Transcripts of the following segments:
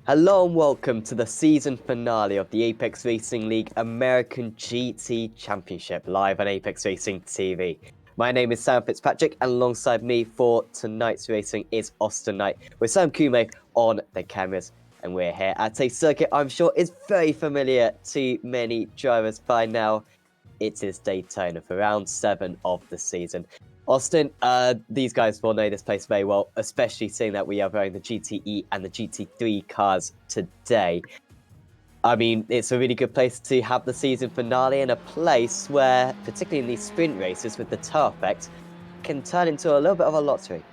Hello and welcome to the season finale of the Apex Racing League American GT Championship live on Apex Racing TV. My name is Sam Fitzpatrick and alongside me for tonight's racing is Austin Knight with Sam Kume on the cameras, and we're here at a circuit I'm sure is very familiar to many drivers by now. It is Daytona for round 7 of the season. Austin, these guys will know this place very well, especially seeing that we are wearing the GTE and the GT3 cars today. I mean, it's a really good place to have the season finale and a place where, particularly in these sprint races with the tow effect, can turn into a little bit of a lottery.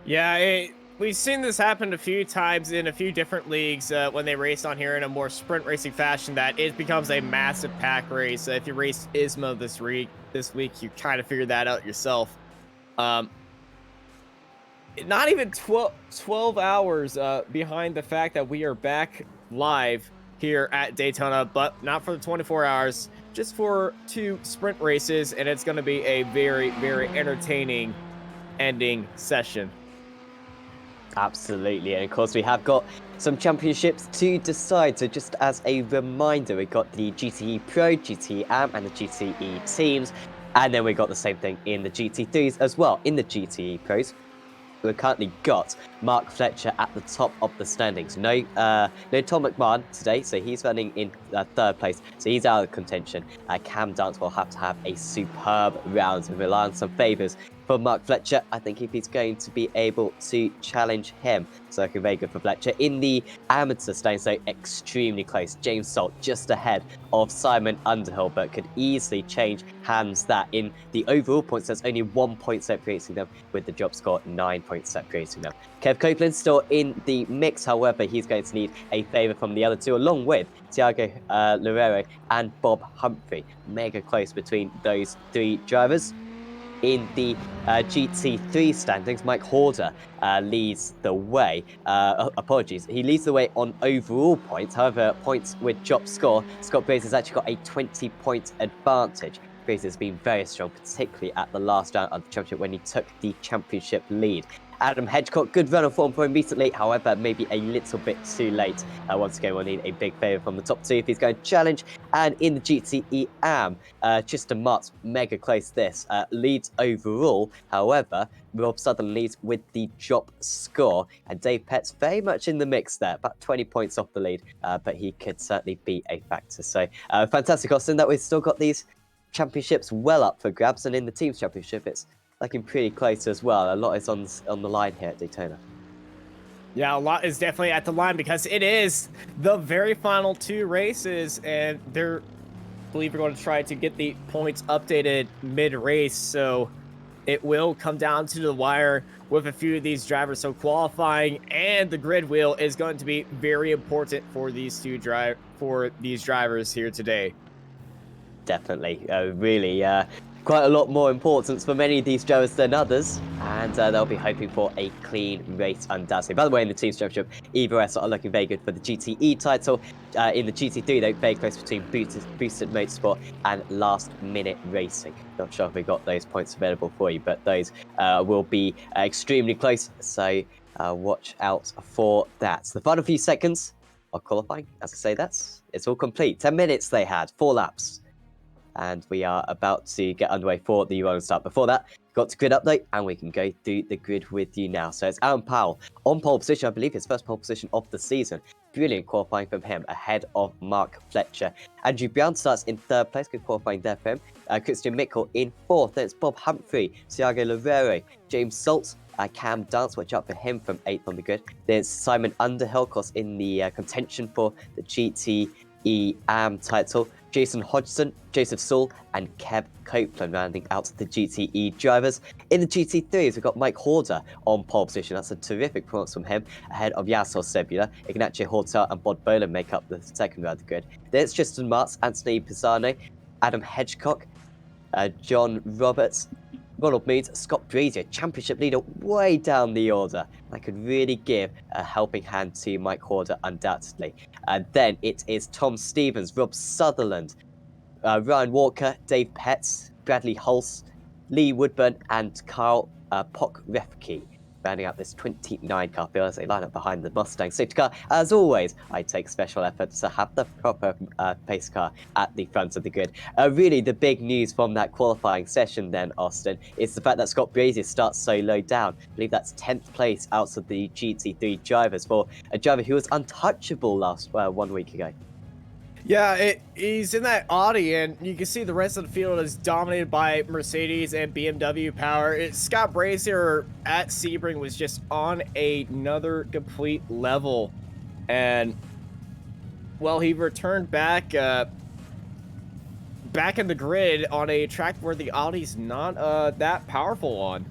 Yeah, we've seen this happen a few times in a few different leagues when they race on here in a more sprint racing fashion, that it becomes a massive pack race. If you race ISMO this week, you kind of figured that out yourself. Not even 12 hours behind the fact that we are back live here at Daytona, but not for the 24 hours, just for 2 sprint races, and it's going to be a very, very entertaining ending session. Absolutely, and of course we have got some championships to decide. So just as a reminder, we've got the GTE Pro, GTE Am and the GTE teams, and then we got the same thing in the GT3s as well. In the GTE Pros, we've currently got Mark Fletcher at the top of the standings. No Tom McMahon today, so he's running in 3rd place, so he's out of contention. Cam Dance will have to have a superb round and rely on some favours for Mark Fletcher. I think if he's going to be able to challenge him, so looking very good for Fletcher. In the amateur standings, so extremely close. James Salt just ahead of Simon Underhill, but could easily change hands that. In the overall points, there's only 1 point separating them, with the job score 9 points separating them. Kev Copeland still in the mix, however, he's going to need a favour from the other two, along with Thiago Loureiro and Bob Humphrey. Mega close between those 3 drivers. In the GT3 standings, Mike Horder leads the way. He leads the way on overall points. However, points with job score, Scott Brace has actually got a 20-point advantage. Brace has been very strong, particularly at the last round of the championship when he took the championship lead. Adam Hedgecock, good run of form for him recently, however, maybe a little bit too late. Once again, we'll need a big favour from the top 2 if he's going to challenge. And in the GTE Am, Tristan Martz, mega close this, leads overall. However, Rob Sutherland leads with the job score. And Dave Petts very much in the mix there, about 20 points off the lead, but he could certainly be a factor. So fantastic, Austin, that we've still got these championships well up for grabs. And in the teams championship, it's looking pretty close as well. A lot is on the line here at Daytona. Yeah, a lot is definitely at the line because it is the very final 2 races, and I believe we're going to try to get the points updated mid-race, so it will come down to the wire with a few of these drivers. So qualifying and the grid wheel is going to be very important for these drivers here today. Definitely, really. Quite a lot more importance for many of these drivers than others, and they'll be hoping for a clean race undoubtedly. By the way, in the Teams Championship, EVOS are looking very good for the GTE title. In the GT3, they're very close between Boosted Motorsport and Last Minute Racing. Not sure if we got those points available for you, but those will be extremely close, so watch out for that. So the final few seconds of qualifying, as I say, it's all complete. 10 minutes they had, 4 laps. And we are about to get underway for the run start. Before that, got to grid update, and we can go through the grid with you now. So it's Aaron Powell on pole position, I believe his first pole position of the season. Brilliant qualifying from him, ahead of Mark Fletcher. Andrew Brown starts in 3rd place, good qualifying there for him. Christian Mickle in 4th, then it's Bob Humphrey, Thiago Loureiro, James Salt, Cam Dance, watch out for him from 8th on the grid. Then it's Simon Underhill, of course, in the contention for the GTE Am title. Jason Hodgson, Joseph Saul, and Kev Copeland rounding out the GTE drivers. In the GT3s, we've got Mike Horder on pole position. That's a terrific performance from him, ahead of Yasser Sebula. Ignacio Horta and Bod Bolan make up the 2nd round of the grid. Then it's Tristan Martz, Anthony Pisano, Adam Hedgecock, John Roberts, Ronald Meads, Scott Brazier, championship leader way down the order. I could really give a helping hand to Mike Horder, undoubtedly. And then it is Tom Stevens, Rob Sutherland, Ryan Walker, Dave Petts, Bradley Hulse, Lee Woodburn, and Carl Pokrefke rounding out this 29 car field as they line up behind the Mustang safety car. As always, I take special efforts to have the proper pace car at the front of the grid. Really, the big news from that qualifying session then, Austin, is the fact that Scott Brazier starts so low down. I believe that's 10th place out of the GT3 drivers for a driver who was untouchable last 1 week ago. Yeah, he's in that Audi, and you can see the rest of the field is dominated by Mercedes and BMW power. Scott Brazier at Sebring was just on another complete level, and well, he returned back back in the grid on a track where the Audi's not that powerful on.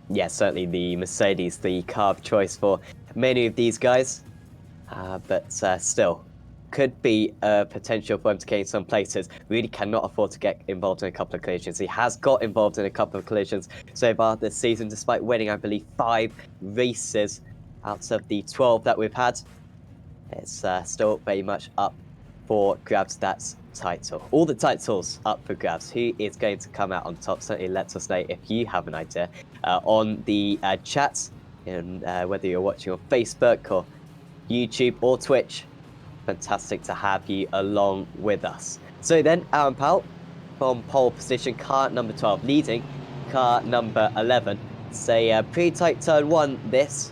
Yeah, certainly the Mercedes, the car of choice for many of these guys, but still. Could be a potential for him to gain some places. Really cannot afford to get involved in a couple of collisions. He has got involved in a couple of collisions so far this season, despite winning, I believe, 5 races out of the 12 that we've had. It's still very much up for grabs, that title. All the titles up for grabs. Who is going to come out on top? Certainly let us know if you have an idea on the chat, and whether you're watching on Facebook or YouTube or Twitch. Fantastic to have you along with us. So then, Aaron Powell from pole position, car number 12, leading car number 11. It's a pretty tight turn 1, this.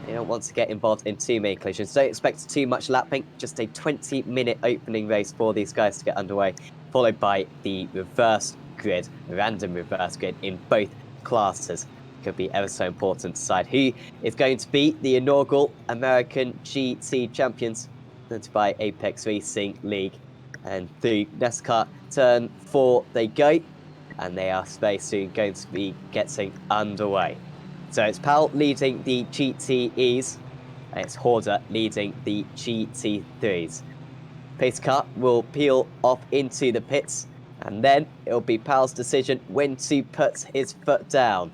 You don't want to get involved in too many collisions. Don't expect too much lapping. Just a 20-minute opening race for these guys to get underway, followed by the reverse grid, random reverse grid in both classes. Could be ever so important to decide who is going to be the inaugural American GT champions by Apex Racing League. And through NASCAR turn 4 they go, and they are very soon going to be getting underway. So it's Powell leading the GTEs, and it's Horder leading the GT3s. Pace car will peel off into the pits, and then it'll be Powell's decision when to put his foot down.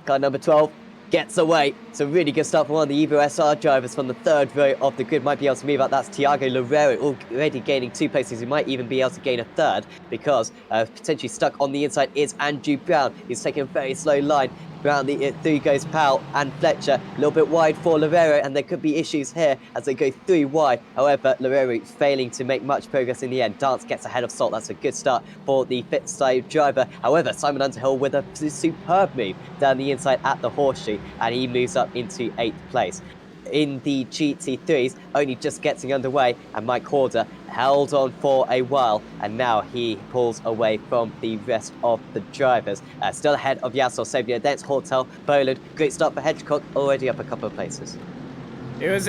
Car number 12 gets away. It's a really good start for one of the Evo SR drivers from the 3rd row of the grid. Might be able to move out. That's Thiago Loureiro, already gaining 2 places. He might even be able to gain a 3rd, because potentially stuck on the inside is Andrew Brown. He's taking a very slow line. Brown, through goes Powell and Fletcher. A little bit wide for Loureiro, and there could be issues here as they go 3 wide. However, Loureiro failing to make much progress in the end. Dance gets ahead of Salt. That's a good start for the fit side driver. However, Simon Underhill with a superb move down the inside at the horseshoe, and he moves up into 8th place. In the GT3s, only just getting underway, and Mike Horder held on for a while, and now he pulls away from the rest of the drivers. Still ahead of Yasser Sabia, then it's Hortel, Boland. Great start for Hedgecock, already up a couple of places. It was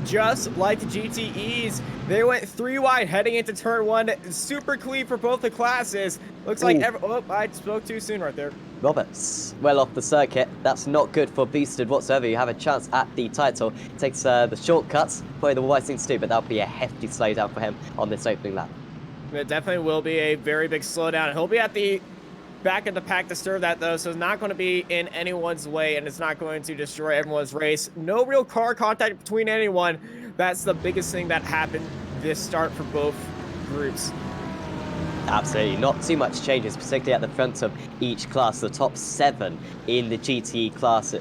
just like the GTEs. They went 3 wide heading into turn 1. Super clean for both the classes. Looks like I spoke too soon right there. Roberts well off the circuit. That's not good for Boosted whatsoever. You have a chance at the title. Takes the shortcuts, probably the wise thing to do, but that'll be a hefty slowdown for him on this opening lap. It definitely will be a very big slowdown. He'll be at the back of the pack to serve that, though, so it's not going to be in anyone's way, and it's not going to destroy everyone's race. No real car contact between anyone. That's the biggest thing that happened this start for both groups. Absolutely, not too much changes, particularly at the front of each class. The top 7 in the GTE class,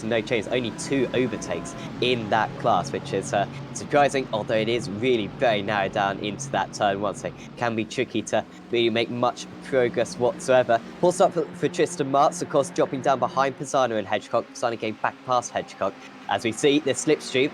no change. Only 2 overtakes in that class, which is surprising. Although it is really very narrowed down into that turn 1, so it can be tricky to really make much progress whatsoever. Full start for Tristan Marks, of course, dropping down behind Pisano and Hedgecock. Pisano getting back past Hedgecock. As we see, the slipstream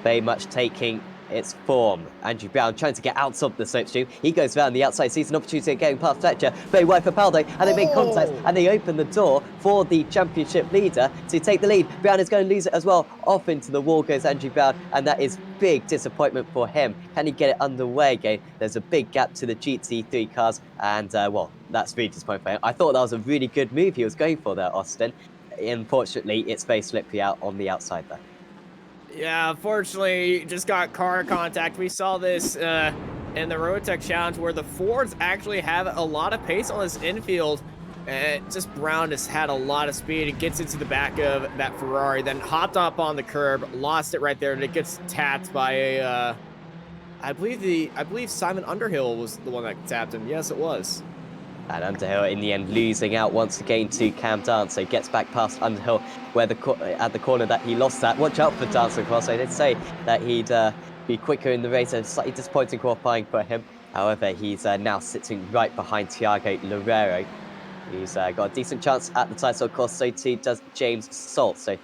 very much taking its form. Andrew Brown trying to get out of the slipstream. He goes around the outside, sees an opportunity of getting past Fletcher. Very wide for Paldo, and they make contact, and they open the door for the championship leader to take the lead. Brown is going to lose it as well. Off into the wall goes Andrew Brown, and that is big disappointment for him. Can he get it underway again? There's a big gap to the GT3 cars, and well, that's really disappointing for him. I thought that was a really good move he was going for there, Austin. Unfortunately, it's very slippery out on the outside there. Yeah, unfortunately, just got car contact. We saw this in the Road Tech Challenge where the Fords actually have a lot of pace on this infield. Just Brown just had a lot of speed. It gets into the back of that Ferrari, then hopped up on the curb, lost it right there, and it gets tapped by a, I believe Simon Underhill was the one that tapped him. Yes, it was. And Underhill in the end losing out once again to Cam Dance. So he gets back past Underhill where at the corner that he lost that. Watch out for Dance, of course. I did say that he'd be quicker in the race. A slightly disappointing qualifying for him. However, he's now sitting right behind Thiago Loureiro. He's got a decent chance at the title, of course. So too does James Salt. So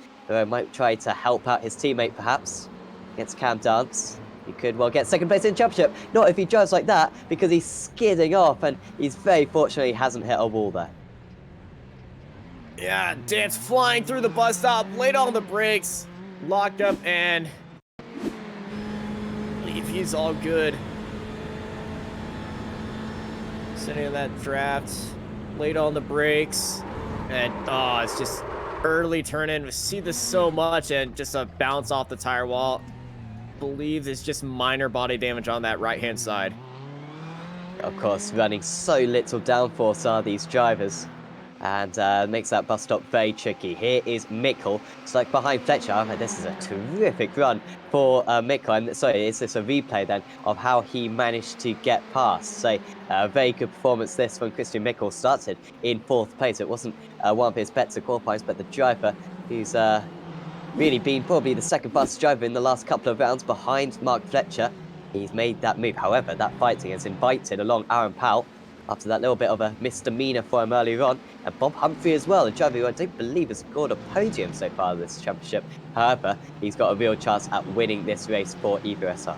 might try to help out his teammate, perhaps, against Cam Dance. He could well get second place in the championship. Not if he drives like that, because he's skidding off, and he's very fortunate he hasn't hit a wall there. Yeah, Dance flying through the bus stop, laid on the brakes, locked up, and I believe he's all good. Sitting in that draft, laid on the brakes, and oh, it's just early turn in. We see this so much, and just a bounce off the tire wall. Believe it's just minor body damage on that right hand side. Of course, running so little downforce are these drivers, and makes that bus stop very tricky. Here is Mikkel. It's like behind Fletcher. And this is a terrific run for Mikkel. And sorry, is this a replay then of how he managed to get past? So very good performance this from Christian Mikkel. Started in 4th place. It wasn't one of his better qualifiers, but the driver who's really been probably the second fastest driver in the last couple of rounds behind Mark Fletcher. He's made that move. However, that fighting has invited along Aaron Powell after that little bit of a misdemeanor for him earlier on. And Bob Humphrey as well, a driver who I don't believe has scored a podium so far this championship. However, he's got a real chance at winning this race for EVSR.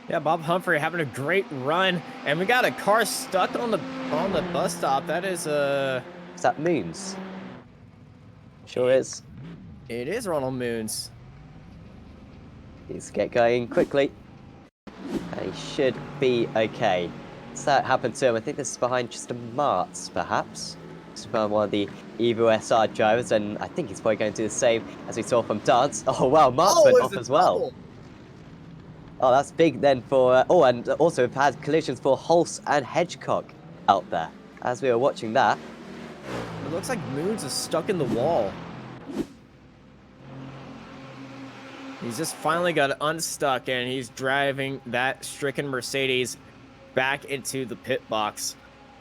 Yeah, Bob Humphrey having a great run, and we got a car stuck on the bus stop. That is Is that Moons? Sure is. It is Ronald Moons. He's get going quickly. And he should be okay. So that happened to him. I think this is behind just a Martz, perhaps. Just behind one of the Evo SR drivers, and I think he's probably going to do the same as we saw from Dance. Oh wow, Martz went off as well. Double. Oh, that's big then for... oh, and also we've had collisions for Hulse and Hedgecock out there. As we were watching that. It looks like Moons is stuck in the wall. He's just finally got unstuck, and he's driving that stricken Mercedes back into the pit box.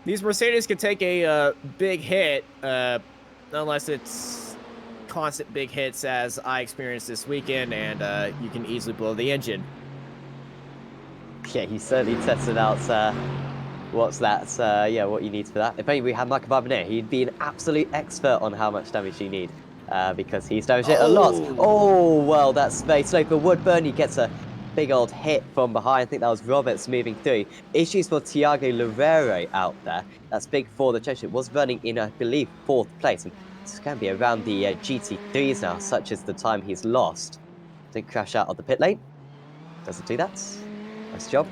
These Mercedes can take a big hit, unless it's constant big hits as I experienced this weekend, and you can easily blow the engine. Yeah, he certainly tested out what's that, yeah, what you need for that. If only we had Michael Barbier, he'd be an absolute expert on how much damage you need. Because he's damaged it a lot. Oh, well, that's very slow for Woodburn. He gets a big old hit from behind. I think that was Roberts moving through. Issues for Thiago Loureiro out there. That's big for the championship. Was running in, I believe, 4th place. And it's going to be around the GT3s now, such as the time he's lost. Didn't crash out of the pit lane. Doesn't do that. Nice job.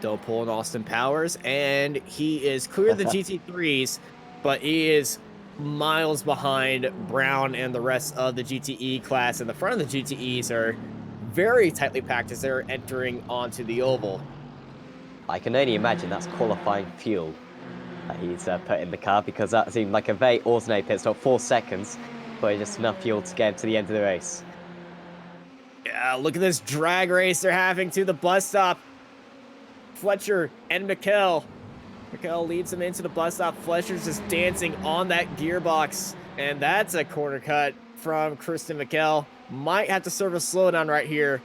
Don't pull an Austin Powers, and he is clear of the GT3s, but he is miles behind Brown and the rest of the GTE class. In the front of the GTEs are very tightly packed as they're entering onto the oval. I can only imagine that's qualifying fuel that he's put in the car, because that seemed like a very ordinary pit stop, 4 seconds, but just enough fuel to get him to the end of the race. Yeah, look at this drag race they're having to the bus stop. Fletcher and Mikkel. Mikkel leads him into the bus stop. Fletcher's just dancing on that gearbox. And that's a corner cut from Kristen Mikkel. Might have to serve a slowdown right here.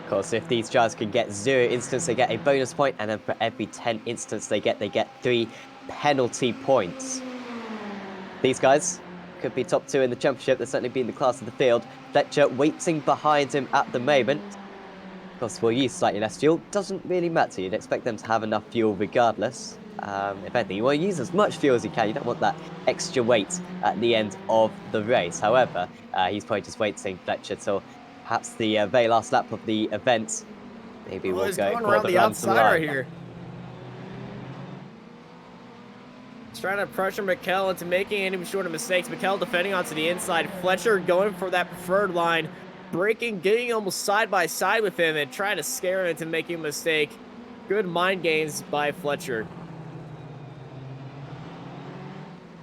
Of course, if these drivers can get 0 instants, they get a bonus point, and then for every 10 instants they get 3 penalty points. These guys could be top 2 in the championship. They're certainly be in the class of the field. Fletcher waiting behind him at the moment. Of course, we'll use slightly less fuel. Doesn't really matter. You'd expect them to have enough fuel regardless. If anything, you want to use as much fuel as you can. You don't want that extra weight at the end of the race. However, he's probably just waiting Fletcher till perhaps the very last lap of the event. Maybe we'll go around the outside right here. He's trying to pressure Mikkel into making any sort of mistakes. Mikkel defending onto the inside. Fletcher going for that preferred line. Braking, getting almost side by side with him and trying to scare him into making a mistake. Good mind games by Fletcher.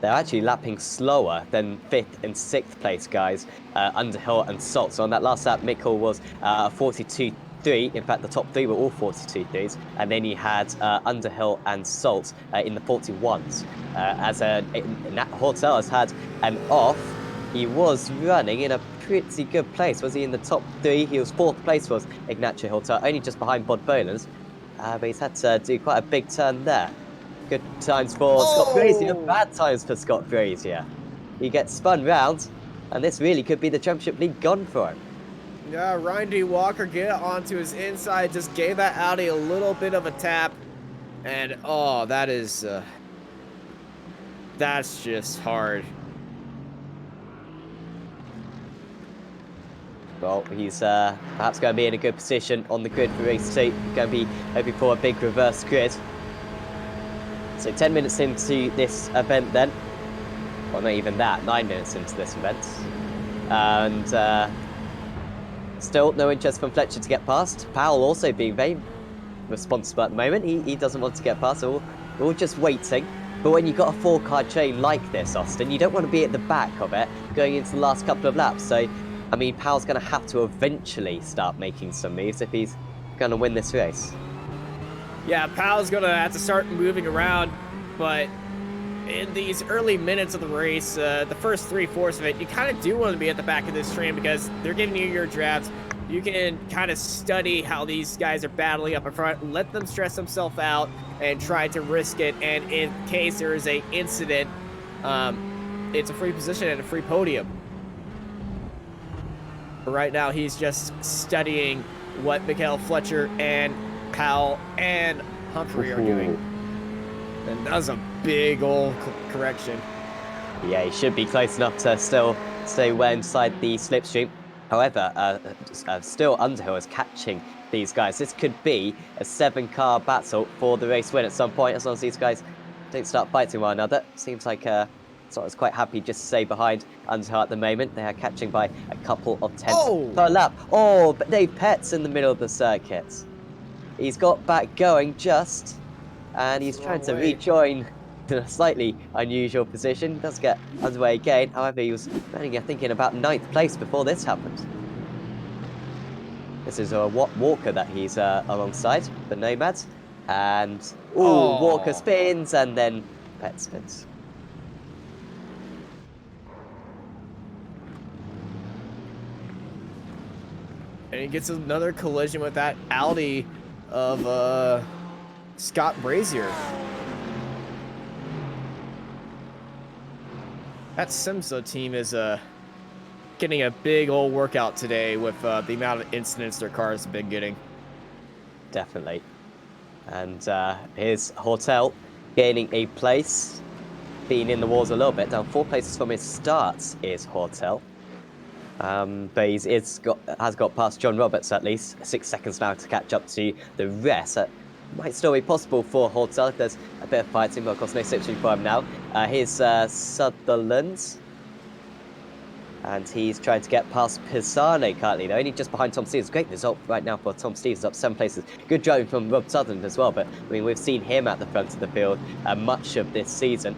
they're actually lapping slower than 5th and 6th place guys, Underhill and Salt. So on that last lap, Mikkel was 42.3. In fact, the top 3 were all 42.3s. And then you had Underhill and Salt in the 41s. Hortel has had an off. He was running in a pretty good place. Was he in the top 3? He was 4th place, was Ignacio Hortel, only just behind Bod Bolens. But he's had to do quite a big turn there. Good times for Scott Brazier, bad times for Scott Brazier. He gets spun round, and this really could be the championship lead gone for him. Yeah, Ryan D. Walker get onto his inside, just gave that Audi a little bit of a tap. And, oh, that is, that's just hard. Well, he's perhaps going to be in a good position on the grid for race 2. Going to be hoping for a big reverse grid. So 10 minutes into this event then. Well, not even that, 9 minutes into this event. And still no interest from Fletcher to get past. Powell also being very responsible at the moment. He doesn't want to get past, so we're all just waiting. But when you've got a 4-car chain like this, Austin, you don't want to be at the back of it going into the last couple of laps. So, I mean, Powell's going to have to eventually start making some moves if he's going to win this race. Yeah, Powell's going to have to start moving around, but in these early minutes of the race, the first 3/4 of it, you kind of do want to be at the back of this train because they're giving you your drafts. You can kind of study how these guys are battling up in front, let them stress themselves out, and try to risk it. And in case there is an incident, it's a free position and a free podium. But right now, he's just studying what Michael Fletcher and Powell and Humphrey are doing. And that was a big old correction. Yeah, he should be close enough to still stay well inside the slipstream. However, still Underhill is catching these guys. This could be a 7-car battle for the race win at some point, as long as these guys don't start fighting one another. Seems like Soto's quite happy just to stay behind Underhill at the moment. They are catching by a couple of tenths per lap. Oh, but Dave Pett's in the middle of the circuit. He's got back going just, and he's trying to rejoin a slightly unusual position. Does get underway again. However, he was running, I think, in about 9th place before this happened. This is Walker that he's alongside, the Nomad. And, Walker spins, and then Pett spins. And he gets another collision with that Audi of Scott Brazier. That Simso team is getting a big old workout today with the amount of incidents their cars have been getting. Definitely. And here's Hortel gaining a place, being in the walls a little bit. Down 4 places from his starts is Hortel. But he has got past John Roberts at least. 6 seconds now to catch up to the rest. Might still be possible for Hortel if there's a bit of fighting, but of course no slipstream for him now. Here's Sutherland. And he's trying to get past Pisano currently. They're only just behind Tom Stevens. Great result right now for Tom Stevens, up 7 places. Good driving from Rob Sutherland as well, but I mean, we've seen him at the front of the field much of this season.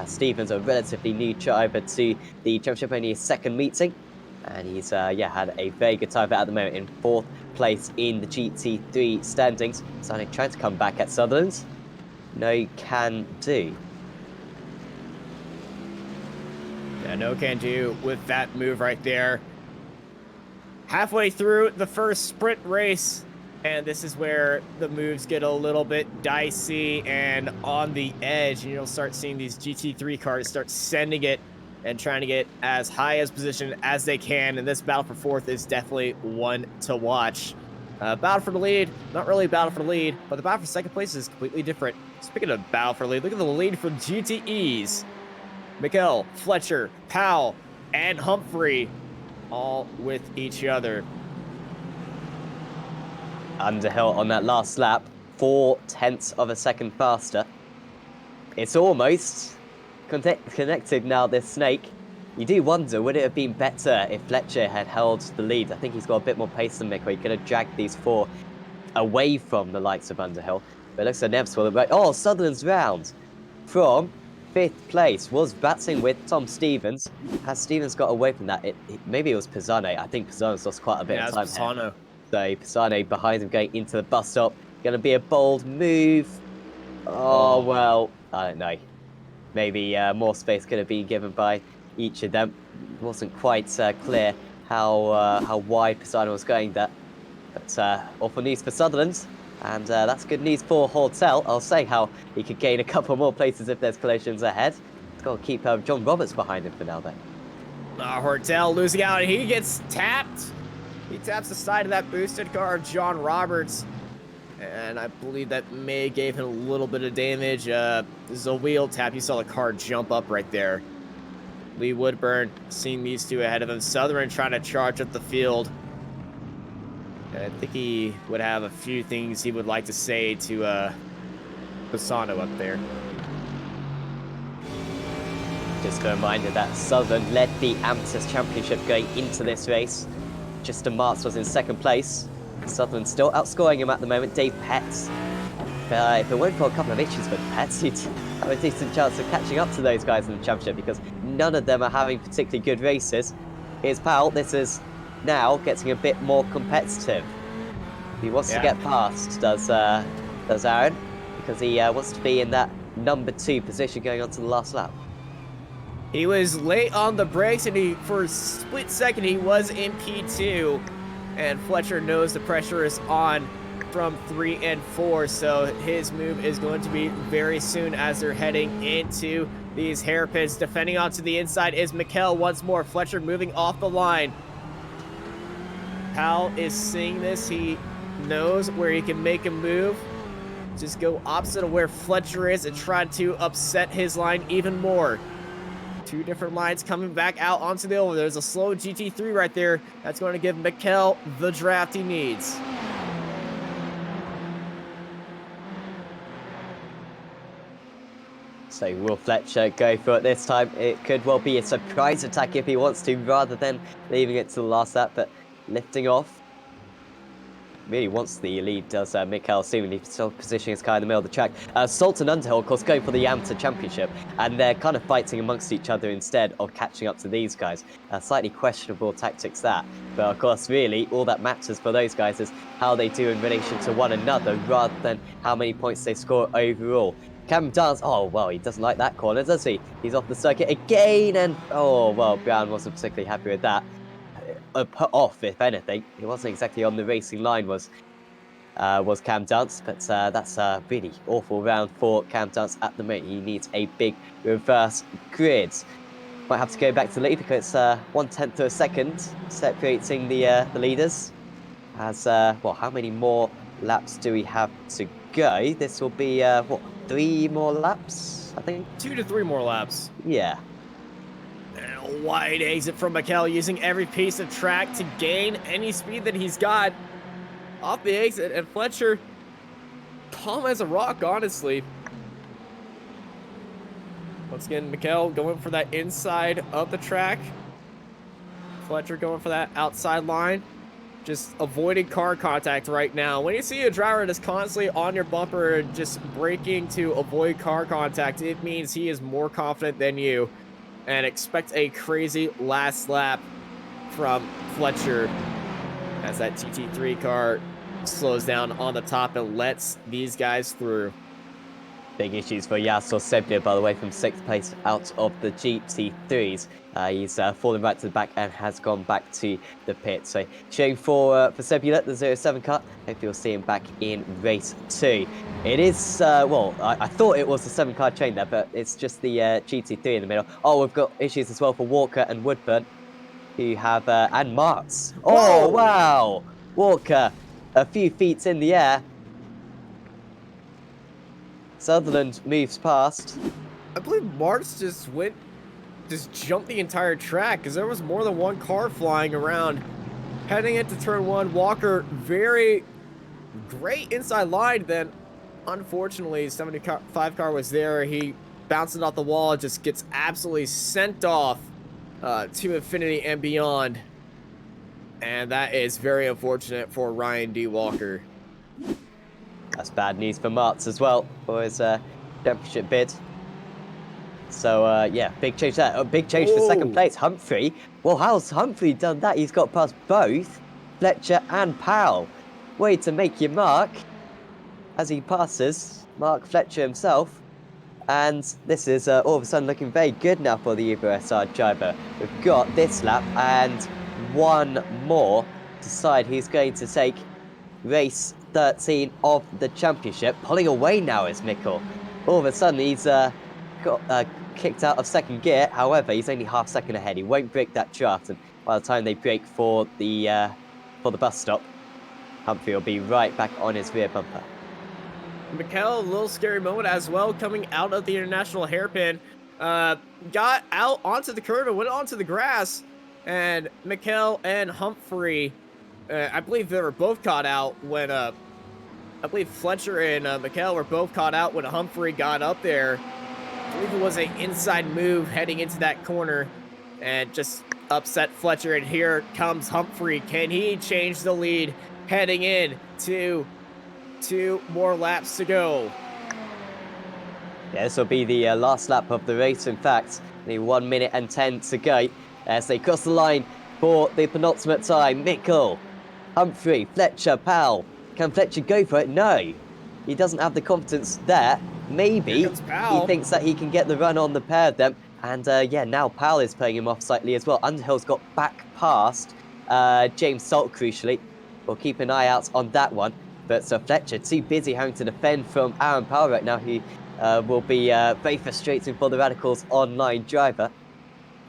Stevens, a relatively new driver to the championship, only his 2nd meeting. And he's had a very good time at the moment in 4th place in the GT3 standings. So trying to come back at Sutherland. No can do. Yeah, no can do with that move right there. Halfway through the first sprint race, and this is where the moves get a little bit dicey and on the edge. And you'll start seeing these GT3 cars start sending it and trying to get as high as position as they can. And this battle for 4th is definitely one to watch. Battle for the lead, not really a battle for the lead, but the battle for 2nd place is completely different. Speaking of battle for the lead, look at the lead for GTEs. Mikel, Fletcher, Powell, and Humphrey, all with each other. Underhill on that last lap, 0.4 of a second faster. It's almost connected now, this snake. You do wonder, would it have been better if Fletcher had held the lead? I think he's got a bit more pace than Mick, where he could have dragged these 4 away from the likes of Underhill. But it looks inevitable. Oh, Sutherland's round from 5th place, was battling with Tom Stevens. Has Stevens got away from that? Maybe it was Pisano. I think Pisano's lost quite a bit of time here. Pisano. So Pisano behind him going into the bus stop. Going to be a bold move. Oh, well, I don't know. Maybe more space could have been given by each of them. It wasn't quite clear how wide Pisano was going there. But awful news for Sutherland. And that's good news for Hortel. I was saying how he could gain a couple more places if there's collisions ahead. He's got to keep John Roberts behind him for now, though. Hortel losing out, and he gets tapped. He taps the side of that boosted car of John Roberts. And I believe that may gave him a little bit of damage. This is a wheel tap. You saw the car jump up right there. Lee Woodburn seeing these two ahead of him. Sutherland trying to charge up the field. I think he would have a few things he would like to say to Pisano up there. Just a reminder that Sutherland led the Amateurs Championship going into this race. Justin Marks was in 2nd place. Sutherland still outscoring him at the moment, Dave Petts. If it weren't for a couple of issues with Petts, he'd have a decent chance of catching up to those guys in the championship because none of them are having particularly good races. Here's Powell. This is now getting a bit more competitive. He wants to get past, does Aaron, because he wants to be in that number 2 position going on to the last lap. He was late on the brakes, and for a split second, he was in P2. And Fletcher knows the pressure is on from 3 and 4, so his move is going to be very soon as they're heading into these hairpins. Defending onto the inside is Mikkel once more. Fletcher moving off the line. Powell is seeing this. He knows where he can make a move. Just go opposite of where Fletcher is and try to upset his line even more. 2 different lines coming back out onto the oval. There's a slow GT3 right there. That's going to give Mikkel the draft he needs. So will Fletcher go for it this time? It could well be a surprise attack if he wants to, rather than leaving it to the last lap, but lifting off. Really wants the lead, does Mikkel, seemingly still positioning his car in the middle of the track. Salt and Underhill, of course, going for the Amateur Championship, and they're kind of fighting amongst each other instead of catching up to these guys. Slightly questionable tactics that, but of course, really, all that matters for those guys is how they do in relation to one another, rather than how many points they score overall. Cameron Dance, oh, well, he doesn't like that corner, does he? He's off the circuit again, and, oh, well, Brown wasn't particularly happy with that. Put off, if anything. He wasn't exactly on the racing line, was Cam Dance, but that's a really awful round for Cam Dance at the moment. He needs a big reverse grid. Might have to go back to lead because 1/10 of a second separating the leaders. As well, how many more laps do we have to go? This will be what, 3 more laps, I think. 2 to 3 more laps. Yeah. And a wide exit from Mikkel, using every piece of track to gain any speed that he's got off the exit. And Fletcher, calm as a rock, honestly. Once again, Mikkel going for that inside of the track. Fletcher going for that outside line. Just avoiding car contact right now. When you see a driver that's constantly on your bumper, just braking to avoid car contact, it means he is more confident than you. And expect a crazy last lap from Fletcher as that GT3 car slows down on the top and lets these guys through. Big issues for Yasser Sebia, by the way, from 6th place out of the GT3s. He's fallen right to the back and has gone back to the pit. So shame for Sebia, the 07 car. Hope you'll see him back in race 2. It is, well, I thought it was the 7-car chain there, but it's just the GT3 in the middle. Oh, we've got issues as well for Walker and Woodburn, who have, and Marks. Oh, wow! Walker, a few feet in the air. Sutherland moves past. I believe Marks just jumped the entire track because there was more than one car flying around. Heading into turn 1, Walker, very great inside line. Then, unfortunately, 75 car was there. He bounced it off the wall, just gets absolutely sent off to infinity and beyond. And that is very unfortunate for Ryan D. Walker. That's bad news for Martz as well, for his championship bid. So, yeah, big change there. A big change for second Whoa. place. Humphrey. Well, how's Humphrey done that? He's got past both Fletcher and Powell. Way to make your mark as he passes Mark Fletcher himself. And this is all of a sudden looking very good now for the Evo SR driver. We've got this lap and one more to decide who's going to take race 13 of the championship. Pulling away now is Mikkel. All of a sudden he's got kicked out of second gear. However, he's only half second ahead. He won't break that draft, and by the time they break for the bus stop, Humphrey will be right back on his rear bumper. Mikkel, a little scary moment as well, coming out of the international hairpin. Got out onto the curve and went onto the grass. And Mikkel and Humphrey, I believe they were both caught out when, I believe Fletcher and Mikkel were both caught out when Humphrey got up there. I believe it was an inside move heading into that corner and just upset Fletcher. And here comes Humphrey. Can he change the lead heading in to 2 more laps to go? Yeah, this will be the last lap of the race. In fact, only 1 minute and 10 to go as they cross the line for the penultimate time. Mikkel, Humphrey, Fletcher, Powell. Can Fletcher go for it? No, he doesn't have the confidence there. Maybe he thinks that he can get the run on the pair of them. And yeah, now Powell is playing him off slightly as well. Underhill's got back past James Salt, crucially. We'll keep an eye out on that one. But Fletcher, too busy having to defend from Aaron Powell right now, who will be very frustrating for the Radicals online driver.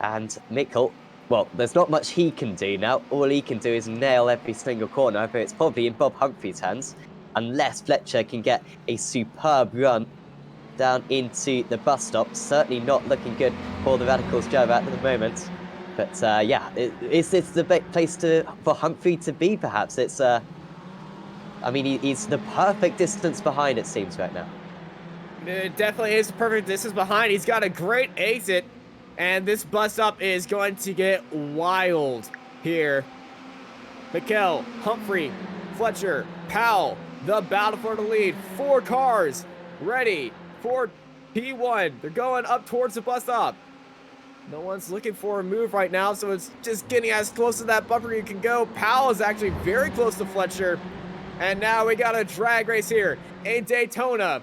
And Mikkel, well, there's not much he can do now. All he can do is nail every single corner, but it's probably in Bob Humphrey's hands, unless Fletcher can get a superb run down into the bus stop. Certainly not looking good for the Radicals driver at the moment. But yeah, is this the best place for Humphrey to be, perhaps? It's I mean, he's the perfect distance behind, it seems, right now. It definitely is the perfect distance behind. He's got a great exit, and this bus stop is going to get wild here. Mikkel, Humphrey, Fletcher, Powell, the battle for the lead. 4 cars ready for P1. They're going up towards the bus stop. No one's looking for a move right now, so it's just getting as close to that bumper you can go. Powell is actually very close to Fletcher. And now we got a drag race here in Daytona.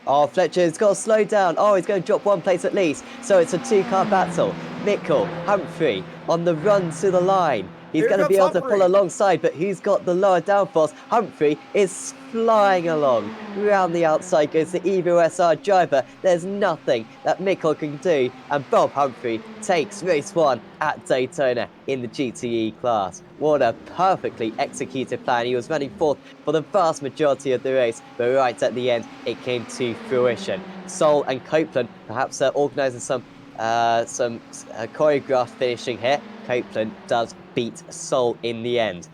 Oh, Fletcher's got to slow down. Oh, he's going to drop 1 place at least. So it's a 2-car battle. Mikkel, Humphrey on the run to the line. He's going to be able to pull alongside, but who's got the lower downforce? Humphrey is flying along. Round the outside goes the Evo SR driver. There's nothing that Mikkel can do. And Bob Humphrey takes race 1 at Daytona in the GTE class. What a perfectly executed plan. He was running 4th for the vast majority of the race, but right at the end, it came to fruition. Sol and Copeland perhaps organising some choreographed finishing here. Copeland does beat Sol in the end.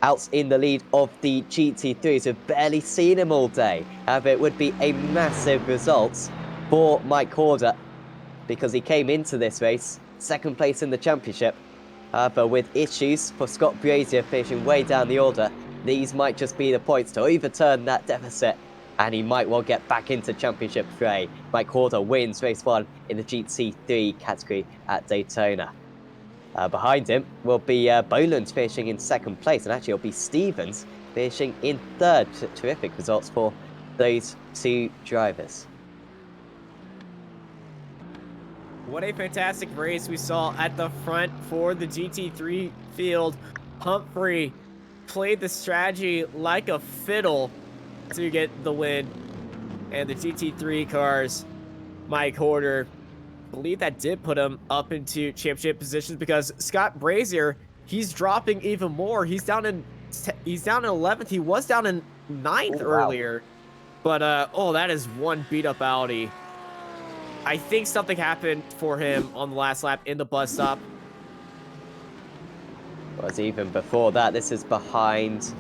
Out in the lead of the GT3s, we've barely seen him all day. However, it would be a massive result for Mike Horder because he came into this race 2nd place in the championship. However, with issues for Scott Brazier finishing way down the order, these might just be the points to overturn that deficit, and he might well get back into championship fray. Mike Horder wins race 1 in the GT3 category at Daytona. Behind him will be Boland finishing in 2nd place, and actually it'll be Stevens finishing in 3rd. Terrific results for those 2 drivers. What a fantastic race we saw at the front for the GT3 field. Humphrey played the strategy like a fiddle to get the win. And the GT3 cars, Mike Horder, I believe that did put him up into championship positions because Scott Brazier, he's dropping even more. He's down in 11th. He was down in 9th earlier. But oh, that is one beat up Audi. I think something happened for him on the last lap in the bus stop. Was even before that. This is behind.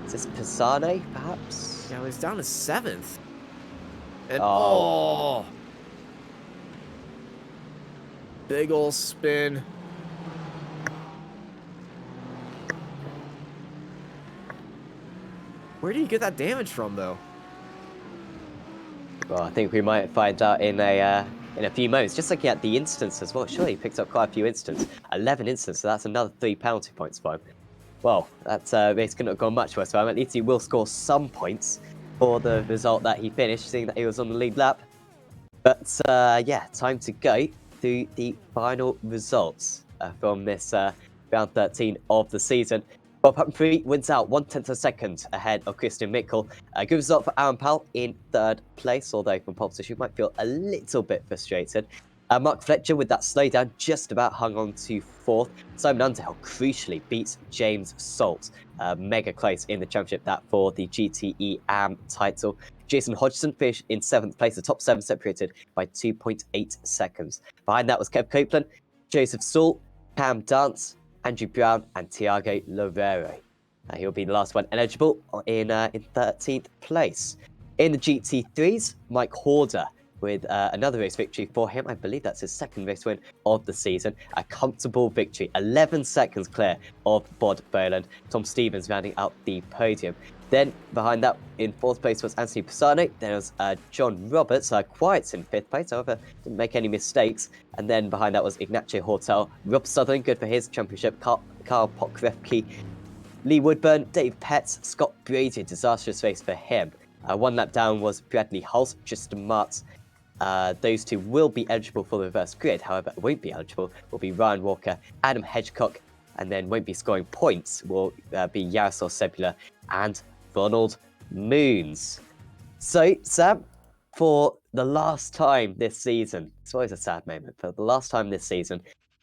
Is this Pisane, perhaps? Yeah, he's down to 7th. And oh. Big ol' spin. Where do you get that damage from, though? Well, I think we might find out in a few moments. Just looking at the instance as well. Surely he picked up quite a few instances. 11 instances, so that's another 3 penalty points for him. Well, that race couldn't have gone much worse for him. At least he will score some points for the result that he finished, seeing that he was on the lead lap. But yeah, time to go through the final results from this round 13 of the season. Bob Humphrey wins out 1/10 of a second ahead of Christian Mickle. A good result for Aaron Powell in 3rd place, although from pole position you might feel a little bit frustrated. Mark Fletcher with that slowdown just about hung on to 4th. Simon Underhill crucially beats James Salt. Mega close in the championship, that for the GTE AM title. Jason Hodgson finished in 7th place, the top 7 separated by 2.8 seconds. Behind that was Kev Copeland, Joseph Saul, Cam Dance, Andrew Brown and Tiago Loureiro. He'll be the last one eligible in 13th place. In the GT3s, Mike Horder with another race victory for him. I believe that's his 2nd race win of the season. A comfortable victory, 11 seconds clear of Bod Boland. Tom Stevens rounding out the podium. Then behind that, in 4th place was Anthony Pisano. There was John Roberts, quiet in 5th place, however, didn't make any mistakes. And then behind that was Ignacio Hortel. Rob Sutherland, good for his championship. Carl Pokrevke, Lee Woodburn, Dave Petts, Scott Brady, disastrous race for him. 1 lap down was Bradley Hulse, Tristan Martz. Those two will be eligible for the reverse grid, however, won't be eligible will be Ryan Walker, Adam Hedgecock, and then won't be scoring points will be Yaroslav Sebula and Ronald Moons. So, Sam, for the last time this season, it's always a sad moment, for the last time this season,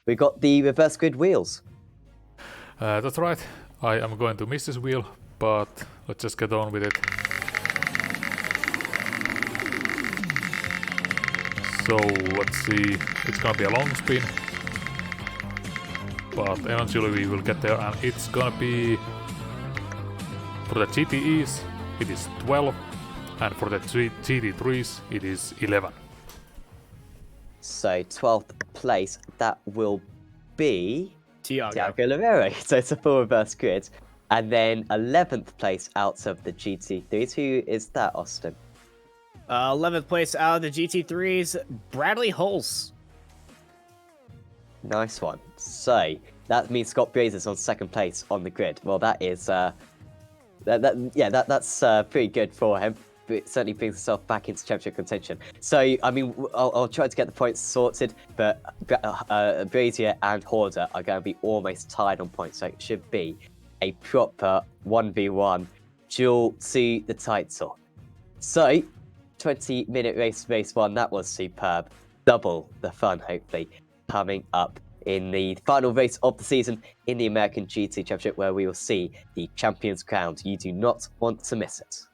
we got the reverse grid wheels. That's right, I am going to miss this wheel, but let's just get on with it. So let's see, it's gonna be a long spin, but eventually we will get there, and it's gonna be, for the GTEs it is 12, and for the GT3s it is 11. So 12th place, that will be Tiago Loureiro. So it's a full reverse grid. And then 11th place out of the GT3s. Who is that, Austin? 11th place out of the GT3s, Bradley Hulse. Nice one. So that means Scott Brazier's on 2nd place on the grid. Well, that is that's pretty good for him. But it certainly brings himself back into championship contention. So I mean, I'll try to get the points sorted, but Brazier and Horder are going to be almost tied on points. So it should be a proper 1v1 duel to the title. So 20-minute race 1, that was superb. Double the fun, hopefully, coming up in the final race of the season in the American GT Championship, where we will see the champions crowned. You do not want to miss it.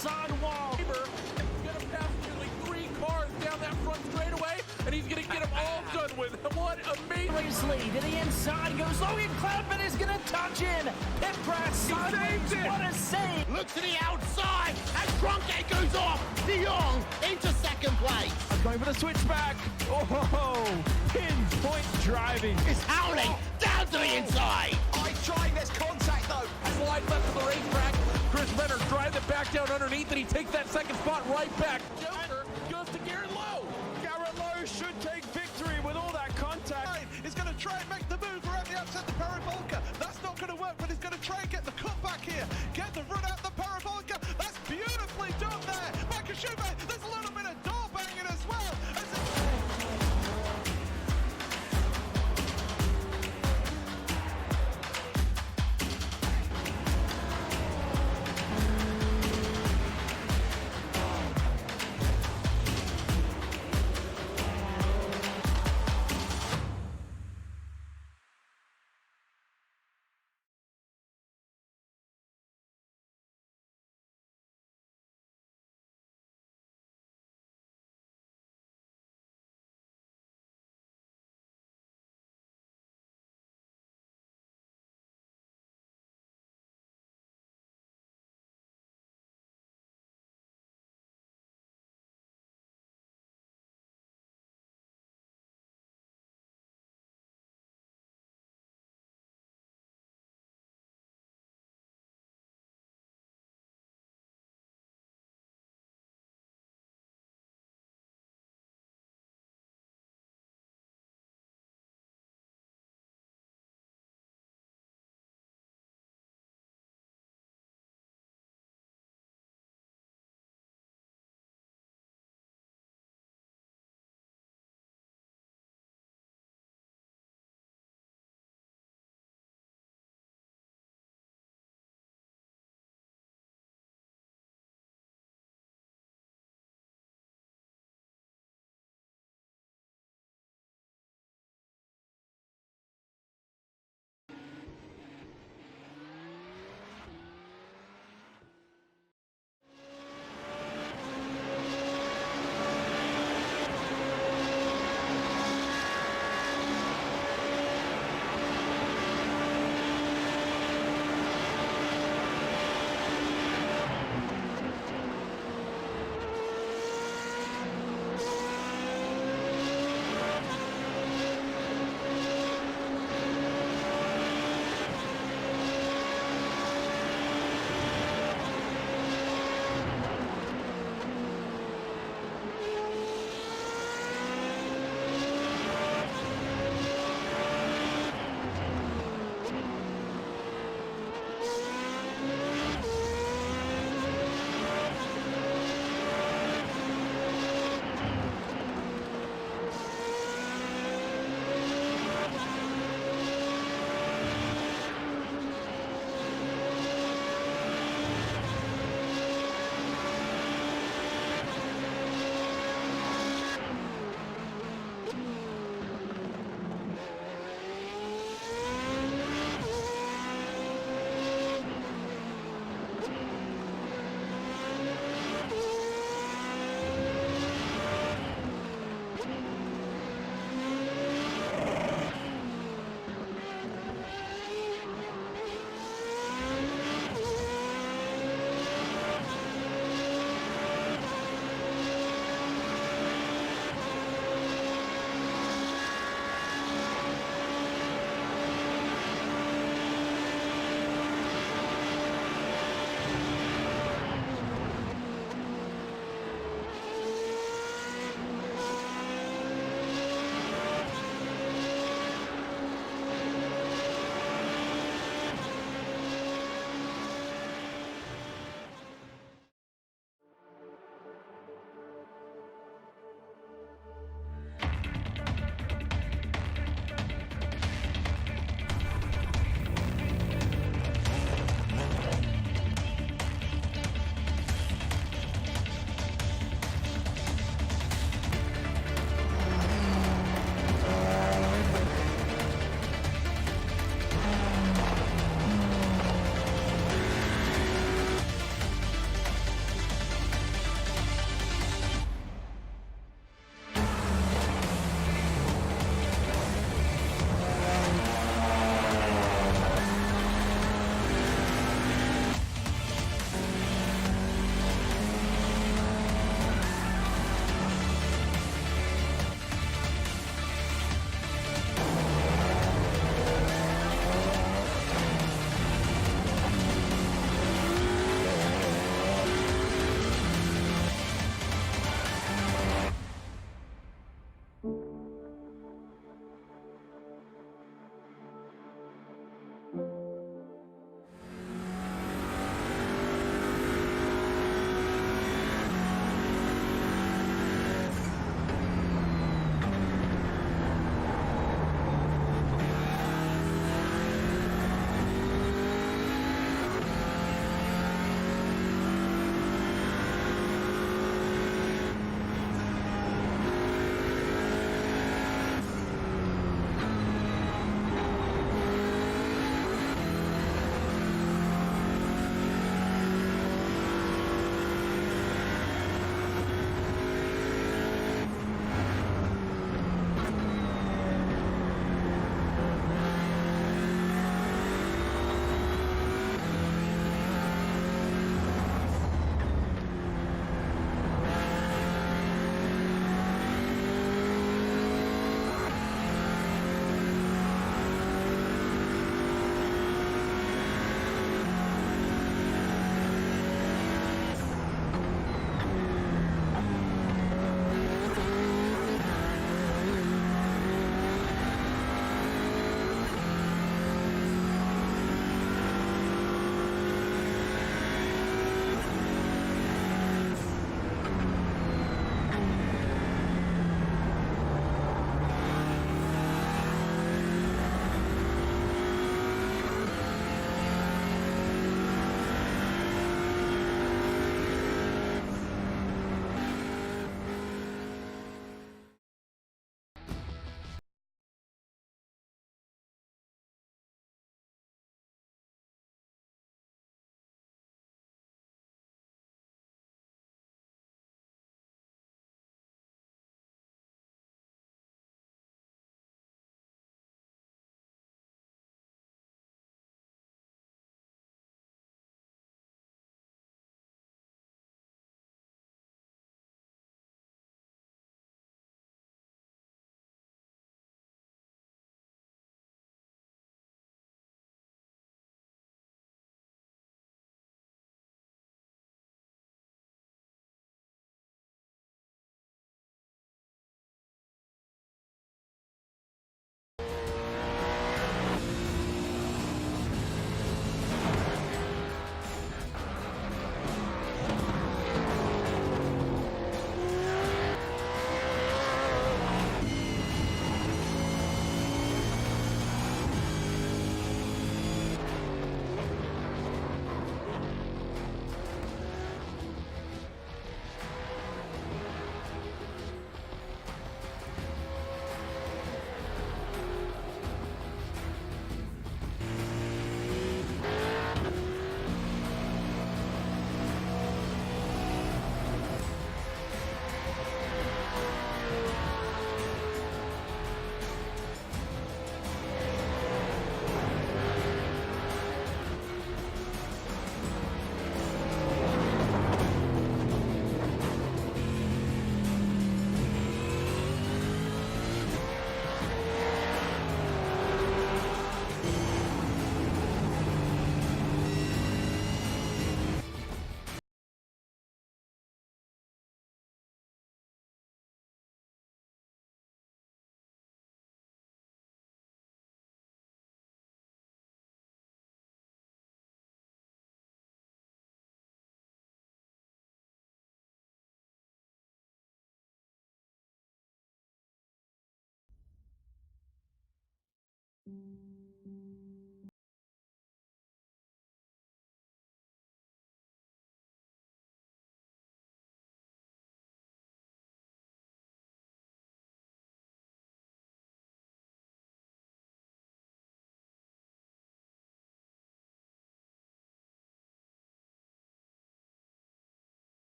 inside wall. He's gonna pass nearly 3 cars down that front straightaway, and he's gonna get them all done with. What amazing! Lead to the inside goes Logan Cloudman is gonna touch in. Pit crash sideways. What a save! Look to the outside as Cronkite goes off. De Jong into second place. Going for the switchback. Oh, pinpoint driving. It's howling down to the inside. Trying this contact though. Slide left of the racetrack. Chris Renner drives it back down underneath, and he takes that second spot right back. Joker goes to Garrett Lowe. Garrett Lowe should take victory with all that contact. He's going to try and make the move around the outside the Paravolca. That's not going to work, but he's going to try and get the cutback here. Get the run out the Paravolca. That's beautifully done there. Michael Schumacher, there's a little bit of door banging as well.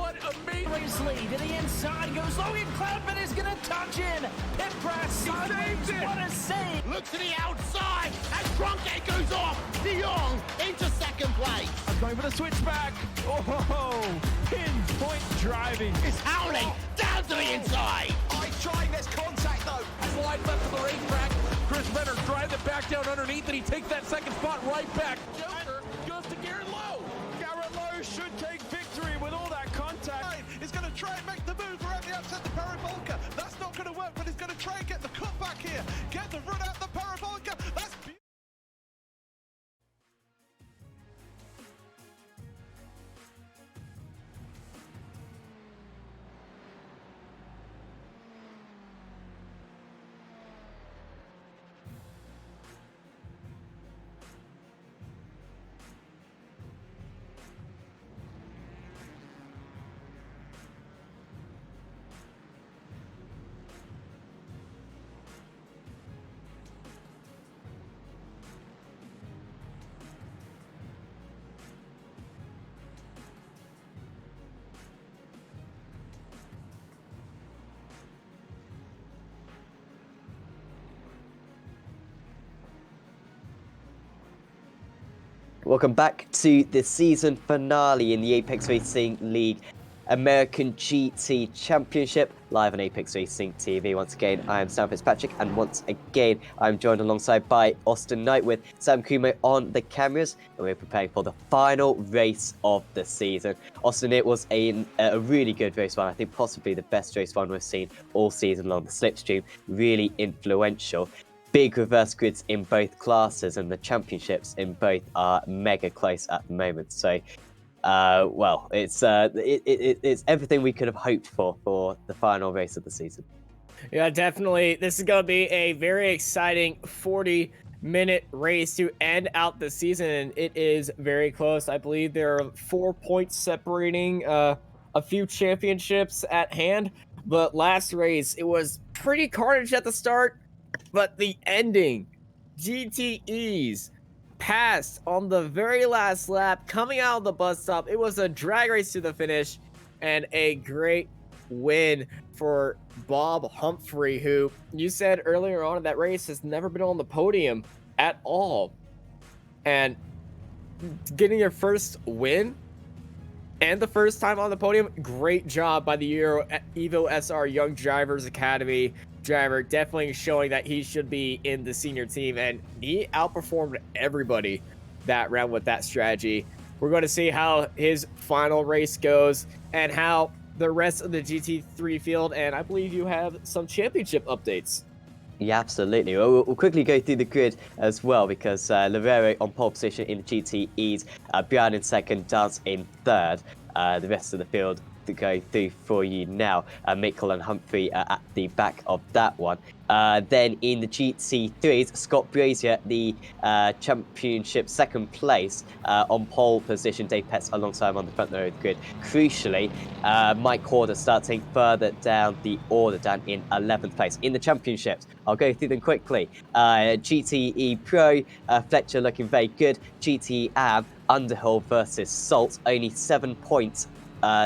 What amazing. Race lead to the inside goes Logan Cloudman is going to touch in. Pit press. Sideways. What a save. Look to the outside as Trunkett goes off. De Jong into second place. Going for the switchback. Oh, pinpoint driving. It's howling down to the inside. I trying this contact though. As wide left of the racetrack. Chris Benner drives it back down underneath, and he takes that second spot right back. Joker goes to Garrett Lowe. Garrett Lowe should take victory with all that contact. He's going to try and make the move around the outside the parabolica. That's not going to work, but he's going to try and get the cut back here. Get the run out the parabolica. That's beautiful. Welcome back to the season finale in the Apex Racing League American GT Championship, live on Apex Racing TV. Once again, I am Sam Fitzpatrick, and once again, I'm joined alongside by Austin Knight with Sam Kumo on the cameras, and we're preparing for the final race of the season. Austin, it was a really good race one. I think possibly the best race one we've seen all season long. The slipstream, really influential. Big reverse grids in both classes, and the championships in both are mega close at the moment. So, well, it's everything we could have hoped for the final race of the season. Yeah, definitely. This is going to be a very exciting 40-minute race to end out the season, and it is very close. I believe there are 4 points separating a few championships at hand, but last race, it was pretty carnage at the start. But the ending, GTEs passed on the very last lap, coming out of the bus stop. It was a drag race to the finish, and a great win for Bob Humphrey, who you said earlier on in that race has never been on the podium at all. And getting your first win and the first time on the podium, great job by the Evo SR Young Drivers Academy driver, definitely showing that he should be in the senior team, and he outperformed everybody that round with that strategy. We're going to see how his final race goes and how the rest of the GT3 field, and I believe you have some championship updates. Yeah, absolutely. We'll quickly go through the grid as well, because Lavero on pole position in the GTEs, Bjorn in second, Dance in third. The rest of the field to go through for you now. Mikkel and Humphrey at the back of that one. Then in the GT3s, Scott Brazier, the championship second place on pole position. Dave Petts alongside him on the front row of the grid. Crucially, Mike Horder starting further down the order, down in 11th place. In the championships, I'll go through them quickly. GTE Pro, Fletcher looking very good. GTE Am, Underhill versus Salt, only 7 points.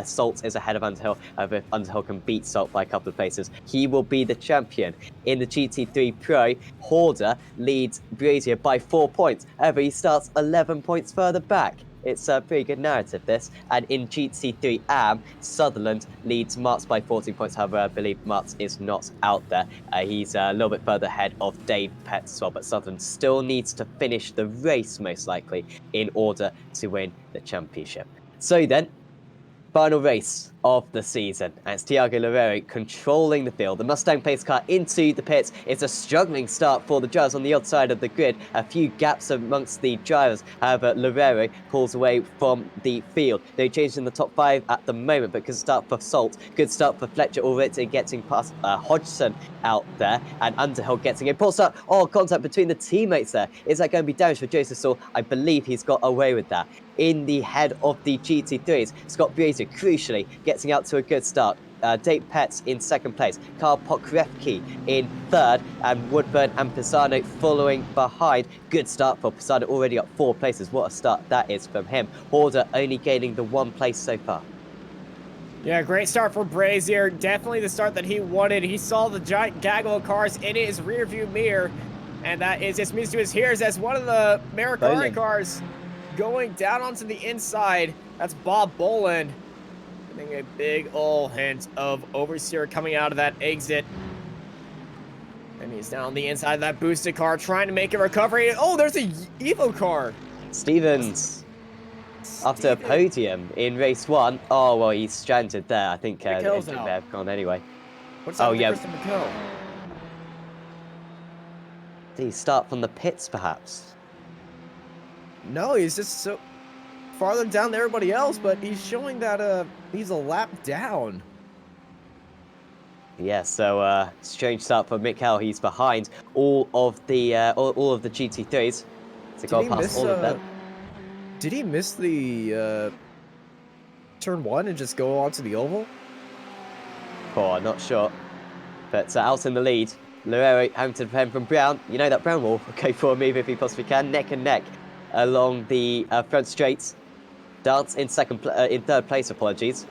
Salt is ahead of Underhill. If Underhill can beat Salt by a couple of places, he will be the champion. In the GT3 Pro, Horder leads Brazier by 4 points. However, he starts 11 points further back. It's a pretty good narrative, this. And in GT3 Am, Sutherland leads Martz by 14 points. However, I believe Martz is not out there. He's a little bit further ahead of Dave Petts as well, but Sutherland still needs to finish the race, most likely, in order to win the championship. So then, final race of the season, and it's Tiago Lavero controlling the field. The Mustang pace car into the pits. It's a struggling start for the drivers on the outside of the grid. A few gaps amongst the drivers. However, Lavero pulls away from the field. They changed in the top 5 at the moment, but good start for Salt. Good start for Fletcher already getting past Hodgson out there, and Underhill getting a pull start. Oh, contact between the teammates there. Is that going to be damage for Joseph Saul? I believe he's got away with that. In the head of the GT3s, Scott Brazier crucially getting out to a good start. Dave Petts in second place, Karl Pokrevki in third, and Woodburn and Pisano following behind. Good start for Pisano, already up 4 places. What a start that is from him. Horder only gaining the 1 place so far. Yeah, great start for Brazier. Definitely the start that he wanted. He saw the giant gaggle of cars in his rearview mirror, and that is just music to his ears as one of the Mercari Boland. cars going down onto the inside. That's Bob Boland. Getting a big old hint of oversteer coming out of that exit. And he's down on the inside of that boosted car trying to make a recovery. Oh, there's a Evo car. Stevens, after a podium in race 1. Oh, well, he's stranded there. I think the McKell's engine out. may have gone anyway. What's Oh, up with yeah. Christian McKell? Did he start from the pits, perhaps? No, he's just so farther down than everybody else, but he's showing that he's a lap down. Yeah, so strange start for Mikkel. He's behind all of the all of the GT3s. So got past all of them. Did he miss the turn 1 and just go onto the oval? Oh, I'm not sure. But out in the lead, Loero having to defend from Brown. You know that Brown will go for a move if he possibly can. Neck and neck along the front straights. Dance in third place, apologies.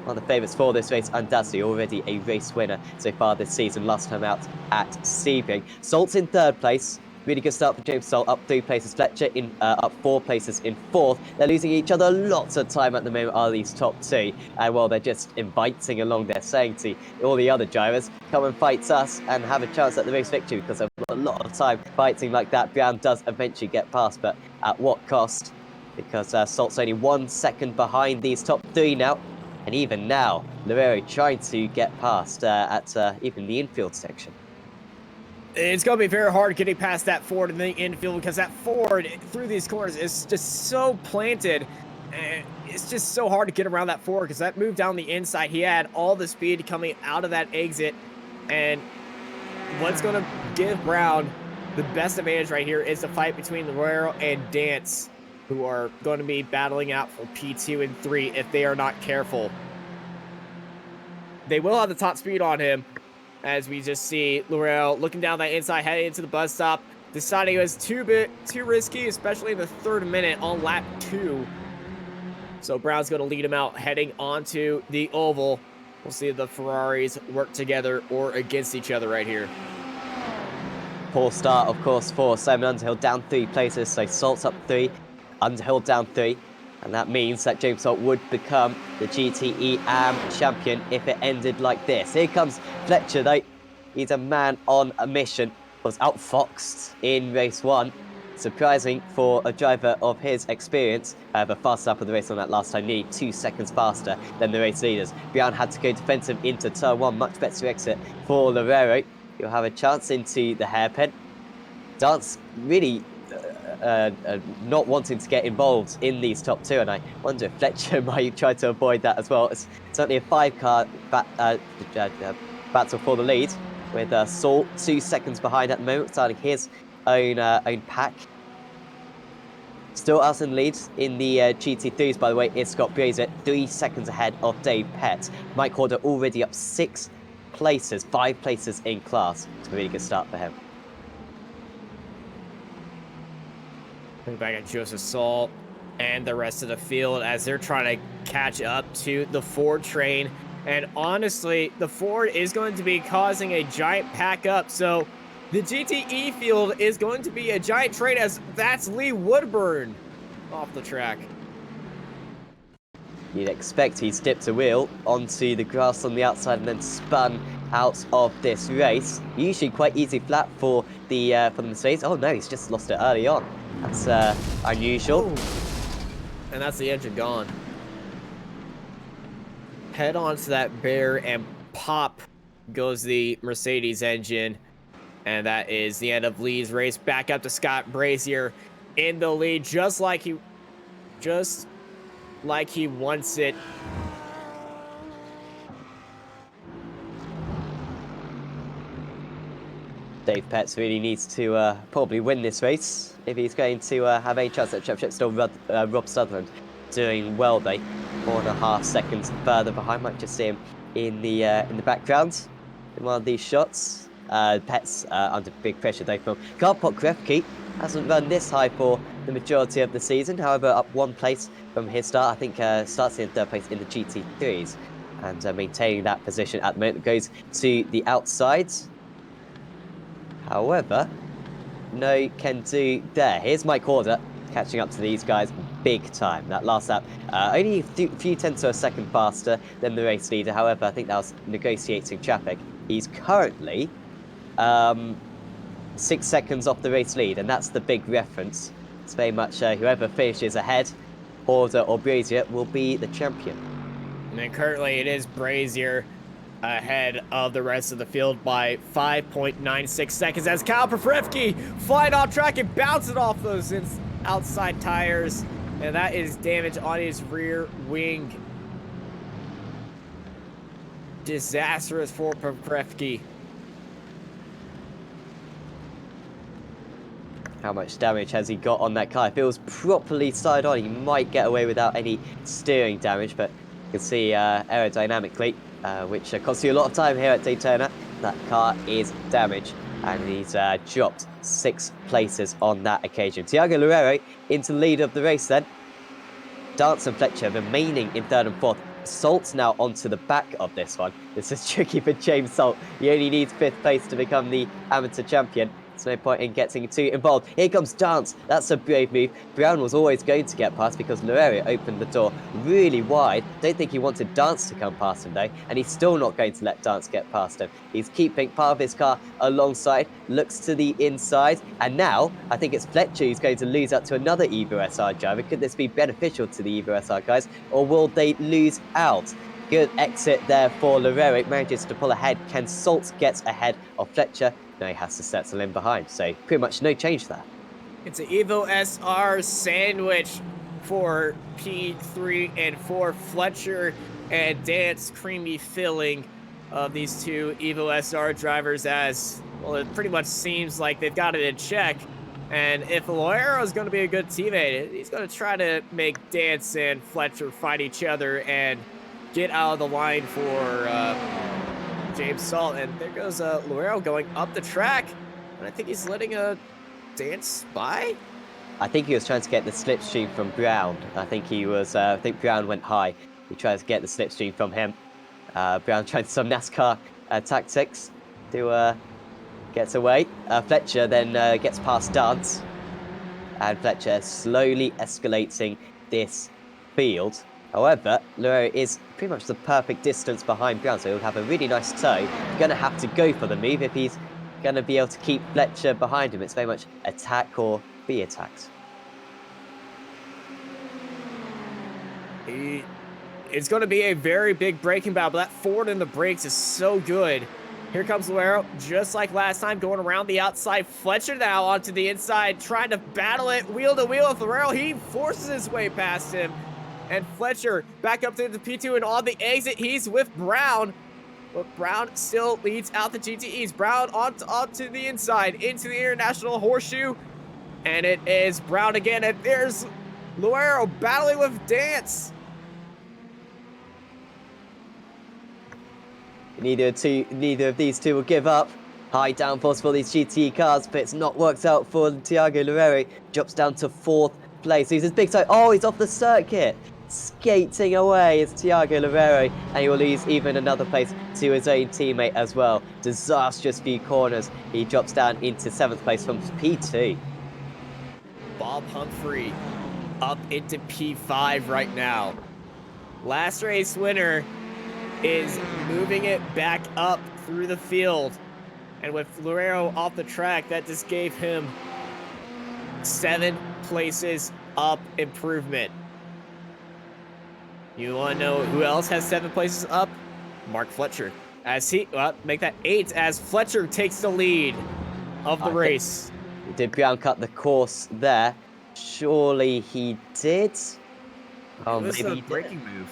One of the favourites for this race, undoubtedly already a race winner so far this season, last time out at Sebring. Salt's in third place. Really good start for James Salt, up 3 places. Fletcher in up 4 places in 4th. They're losing each other lots of time at the moment, are these top 2. And while they're just inviting along, they're saying to all the other drivers, come and fight us and have a chance at the race victory, because they've got a lot of time fighting like that. Brown does eventually get past, but at what cost? Because Salt's only 1 second behind these top 3 now. And even now, Loero trying to get past at even the infield section. It's going to be very hard getting past that Ford in the infield, because that Ford through these corners is just so planted. And it's just so hard to get around that Ford, because that move down the inside, he had all the speed coming out of that exit. And what's going to give Brown the best advantage right here is the fight between Loero and Dance, who are going to be battling out for P2 and 3 if they are not careful. They will have the top speed on him, as we just see Loero looking down that inside, heading into the bus stop, deciding it was too risky, especially in the 3rd minute on lap 2. So Brown's going to lead him out, heading onto the oval. We'll see if the Ferraris work together or against each other right here. Poor start, of course, for Simon Underhill, down 3 places, so Salt's up 3. Underhill down 3, and that means that James Salt would become the GTE AM champion if it ended like this. Here comes Fletcher, though. He's a man on a mission. Was outfoxed in race 1. Surprising for a driver of his experience, but fast up of the race on that last time, nearly 2 seconds faster than the race leaders. Brown had to go defensive into turn 1, much better exit for Loero. He'll have a chance into the hairpin. Dance really not wanting to get involved in these top 2, and I wonder if Fletcher might try to avoid that as well. It's certainly a 5-car battle for the lead, with Salt 2 seconds behind at the moment, starting his own pack. Still us in the lead in the GT3s, by the way, is Scott Brazier, 3 seconds ahead of Dave Pett. Mike Horder already up 6 places, 5 places in class. It's a really good start for him. Back at Joseph Salt and the rest of the field as they're trying to catch up to the Ford train. And honestly, the Ford is going to be causing a giant pack up. So the GTE field is going to be a giant train, as that's Lee Woodburn off the track. You'd expect he's dipped a wheel onto the grass on the outside and then spun out of this race. Usually quite easy flat for the Mercedes. Oh no, he's just lost it early on. That's unusual. Ooh. And that's the engine gone. Head on to that bear and pop goes the Mercedes engine. And that is the end of Lee's race. Back up to Scott Brazier in the lead, just like he wants it. Dave Petts really needs to probably win this race if he's going to have any chance at championship. Still, Rob Sutherland doing well, though. 4.5 seconds further behind. Might just see him in the background in one of these shots. Petts under big pressure, though, from Karpot Krefke. Hasn't run this high for the majority of the season. However, up 1 place from his start. I think starts in 3rd place in the GT3s. and maintaining that position at the moment. Goes to the outside. However, no can do there. Here's Mike Horder catching up to these guys big time. That last lap, only a few tenths of a second faster than the race leader. However, I think that was negotiating traffic. He's currently 6 seconds off the race lead, and that's the big reference. It's very much whoever finishes ahead, Horder or Brazier, will be the champion. And then currently it is Brazier ahead of the rest of the field by 5.96 seconds as Kyle Pofrevke flying off track and bouncing off those outside tires. And that is damage on his rear wing. Disastrous for Pofrevke. How much damage has he got on that car? If it was properly side on, he might get away without any steering damage, but you can see aerodynamically, which costs you a lot of time here at Daytona, that car is damaged, and he's dropped 6 places on that occasion. Thiago Loureiro into the lead of the race then. Dance and Fletcher remaining in 3rd and 4th. Salt's now onto the back of this one. This is tricky for James Salt. He only needs 5th place to become the amateur champion. There's no point in getting too involved. Here comes Dance. That's a brave move. Brown was always going to get past because Loureiro opened the door really wide. Don't think he wanted Dance to come past him though, and he's still not going to let Dance get past him. He's keeping part of his car alongside, looks to the inside, and now I think it's Fletcher who's going to lose out to another Evo SR driver. Could this be beneficial to the Evo SR guys, or will they lose out? Good exit there for Loureiro. Manages to pull ahead. Can Salt get ahead of Fletcher? No, he has to settle in behind, so pretty much no change there. It's an Evo SR sandwich for P3 and 4. Fletcher and Dance creamy filling of these two Evo SR drivers, as well, it pretty much seems like they've got it in check. And if Loureiro is going to be a good teammate, he's going to try to make Dance and Fletcher fight each other and get out of the line for James Salt. And there goes Loureiro going up the track, and I think he's letting a Dance by. I think he was trying to get the slipstream from Brown. I think he was. I think Brown went high. He tried to get the slipstream from him. Brown tried some NASCAR tactics to get away. Fletcher then gets past Dance, and Fletcher slowly escalating this field. However, Loureiro is pretty much the perfect distance behind Brown, so he'll have a really nice toe. He's going to have to go for the move if he's going to be able to keep Fletcher behind him. It's very much attack or be attacked. It's going to be a very big braking battle, but that forward in the brakes is so good. Here comes Loureiro, just like last time, going around the outside. Fletcher now onto the inside, trying to battle it wheel to wheel with Loureiro. He forces his way past him. And Fletcher back up to the P2, and on the exit, he's with Brown. But Brown still leads out the GTEs. Brown onto the inside, into the International Horseshoe. And it is Brown again, and there's Loureiro battling with Dance. Neither of these two will give up. High downforce for these GTE cars, but it's not worked out for Thiago Loureiro. Drops down to 4th place. He's his big toe. Oh, he's off the circuit. Skating away is Thiago Loureiro, and he will lose even another place to his own teammate as well. Disastrous few corners. He drops down into 7th place from P2. Bob Humphrey up into P5 right now. Last race winner is moving it back up through the field. And with Loureiro off the track, that just gave him 7 places up improvement. You want to know who else has 7 places up? Mark Fletcher. As he, make that 8 as Fletcher takes the lead of the race. Did Brown cut the course there? Surely he did. Oh, This is maybe a he braking did. move.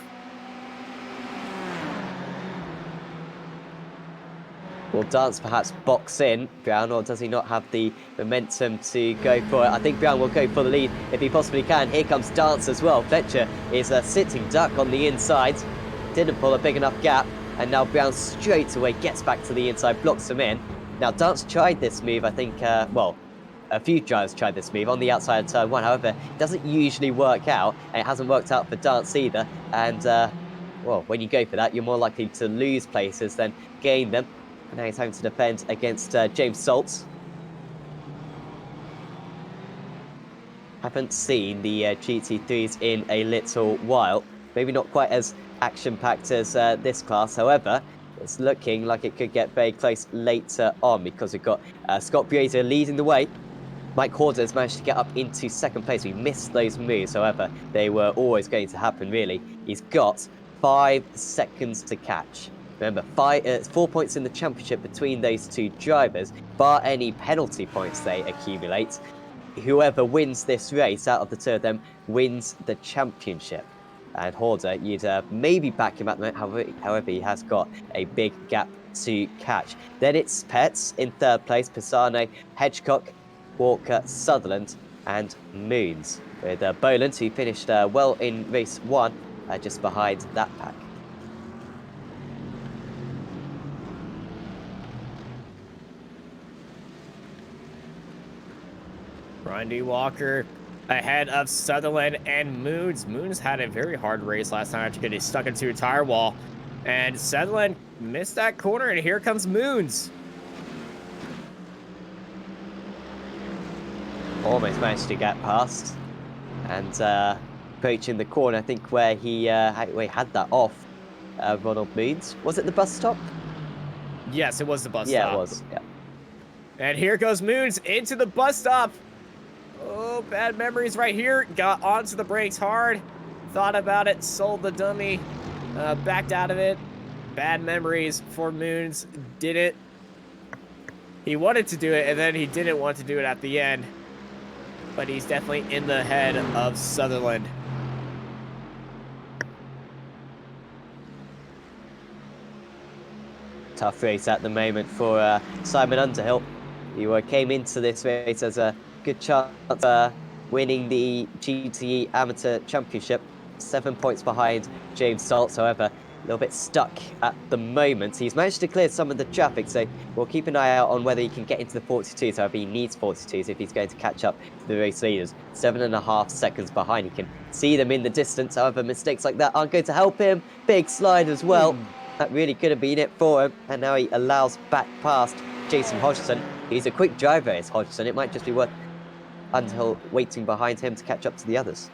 Will Dance perhaps box in Brown, or does he not have the momentum to go for it? I think Brown will go for the lead if he possibly can. Here comes Dance as well. Fletcher is a sitting duck on the inside. Didn't pull a big enough gap, and now Brown straight away gets back to the inside, blocks him in. Now Dance tried this move, I think, well, a few drivers tried this move on the outside of turn 1. However, it doesn't usually work out, and it hasn't worked out for Dance either. And well, when you go for that, you're more likely to lose places than gain them. And now he's having to defend against James Saltz. Haven't seen the GT3s in a little while. Maybe not quite as action-packed as this class. However, it's looking like it could get very close later on because we've got Scott Brazier leading the way. Mike Horder has managed to get up into second place. We missed those moves, however, they were always going to happen, really. He's got 5 seconds to catch. Remember, 4 points in the championship between those two drivers, bar any penalty points they accumulate. Whoever wins this race out of the two of them wins the championship. And Horder, you'd maybe back him at the moment, however, he has got a big gap to catch. Then it's Pets in third place, Pisano, Hedgecock, Walker, Sutherland, and Moons. With Boland, who finished well in race 1, just behind that pack. Randy Walker ahead of Sutherland and Moons. Moons had a very hard race last time after getting stuck into a tire wall. And Sutherland missed that corner, and here comes Moons. Almost managed to get past. And approaching the corner, I think where he had that off Ronald Moons. Was it the bus stop? Yes, it was the bus stop. Yeah, it was. Yeah. And here goes Moons into the bus stop. Oh, bad memories right here. Got onto the brakes hard. Thought about it, sold the dummy, backed out of it. Bad memories for Moons. Did it. He wanted to do it, and then he didn't want to do it at the end. But he's definitely in the head of Sutherland. Tough race at the moment for Simon Underhill. He came into this race as a good chance of winning the GTE Amateur Championship. 7 points behind James Saltz, however, a little bit stuck at the moment. He's managed to clear some of the traffic, so we'll keep an eye out on whether he can get into the 42s. However, he needs 42s if he's going to catch up to the race leaders. 7.5 seconds behind. He can see them in the distance. However, mistakes like that aren't going to help him. Big slide as well. That really could have been it for him. And now he allows back past Jason Hodgson. He's a quick driver, is Hodgson. It might just be worth Underhill waiting behind him to catch up to the others.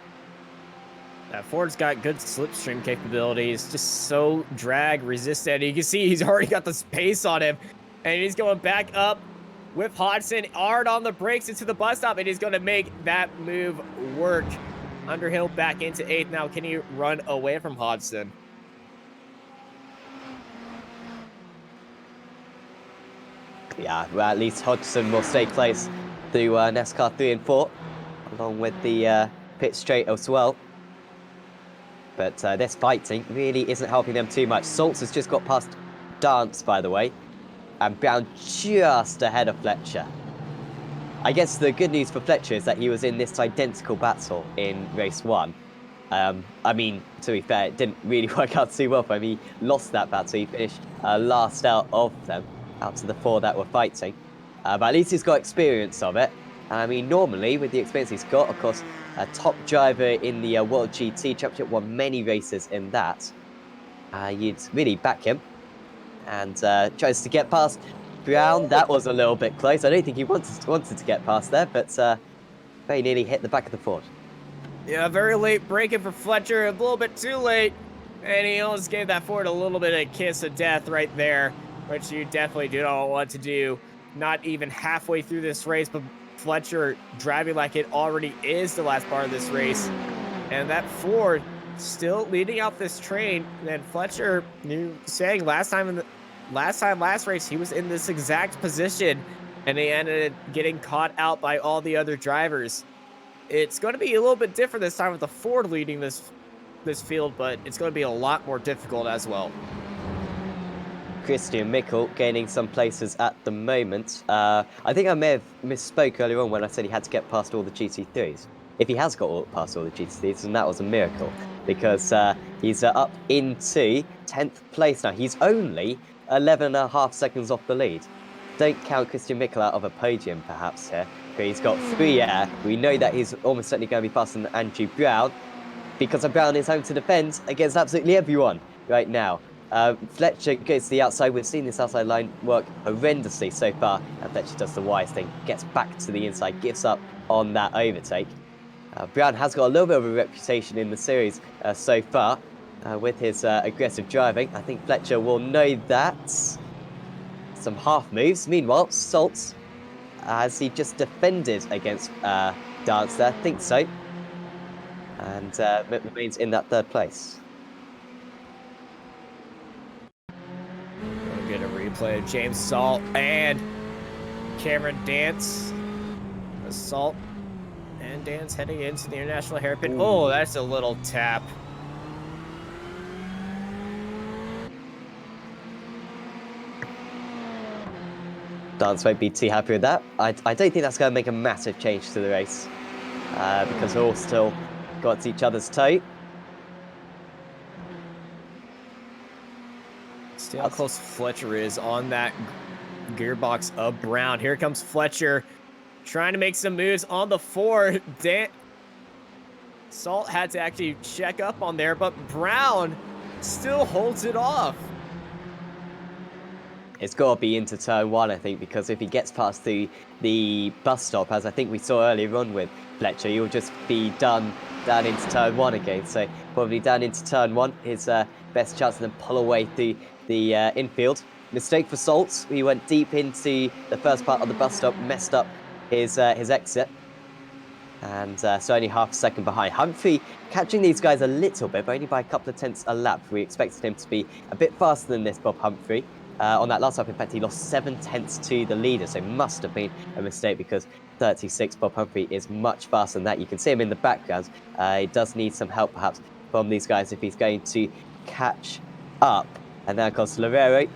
Ford's got good slipstream capabilities, just so drag resistant. You can see he's already got the pace on him, and he's going back up with Hodgson hard on the brakes into the bus stop, and he's going to make that move work. Underhill back into 8th. Now, can he run away from Hodgson? Yeah, well, at least Hodgson will stay close to NASCAR 3 and 4, along with the pit straight as well. But this fighting really isn't helping them too much. Saltz has just got past Dance, by the way, and Brown just ahead of Fletcher. I guess the good news for Fletcher is that he was in this identical battle in race 1. I mean, to be fair, it didn't really work out too well for him. He lost that battle. He finished last out of them, out to the 4 that were fighting. But at least he's got experience of it. I mean, normally, with the experience he's got, of course, a top driver in the World GT Championship, won many races in that. You'd really back him. And tries to get past Brown. That was a little bit close. I don't think he wanted to get past there, but very nearly hit the back of the Ford. Yeah, very late braking for Fletcher, a little bit too late. And he almost gave that Ford a little bit of a kiss of death right there, which you definitely do not want to do. Not even halfway through this race, but Fletcher driving like it already is the last part of this race. And that Ford still leading out this train. And Fletcher, you saying last race, he was in this exact position, and he ended up getting caught out by all the other drivers. It's going to be a little bit different this time with the Ford leading this field, but it's going to be a lot more difficult as well. Christian Mickle gaining some places at the moment. I think I may have misspoke earlier on when I said he had to get past all the GT3s. If he has got past all the GT3s, then that was a miracle, because he's up into 10th place now. He's only 11.5 seconds off the lead. Don't count Christian Mickle out of a podium, perhaps, here. But he's got 3 air. We know that he's almost certainly going to be faster than Andrew Brown, because Brown is home to defend against absolutely everyone. right now. Fletcher goes to the outside. We've seen this outside line work horrendously so far, and Fletcher does the wise thing, gets back to the inside, gives up on that overtake. Brown has got a little bit of a reputation in the series so far with his aggressive driving. I think Fletcher will know that. Some half moves. Meanwhile, Saltz, has he just defended against Dance there? I think so. And remains in that third place. We'll get a replay of James Salt and Cameron Dance. Salt and Dance heading into the International Hairpin. Oh, that's a little tap. Dance won't be too happy with that. I don't think that's going to make a massive change to the race because we're all still got each other's toe. See how close Fletcher is on that gearbox of Brown. Here comes Fletcher trying to make some moves on the 4. Salt had to actually check up on there, but Brown still holds it off. It's got to be into turn 1, I think, because if he gets past the bus stop, as I think we saw earlier on with Fletcher, he'll just be down into turn 1 again. So probably down into turn 1, his best chance to then pull away through the infield. Mistake for Saltz. He went deep into the first part of the bus stop, messed up his exit. And so only half a second behind. Humphrey catching these guys a little bit, but only by a couple of tenths a lap. We expected him to be a bit faster than this, Bob Humphrey. On that last lap, in fact, he lost 7 tenths to the leader, so it must have been a mistake because 36 Bob Humphrey is much faster than that. You can see him in the background. He does need some help, perhaps, from these guys if he's going to catch up. And then, of course, Loureiro,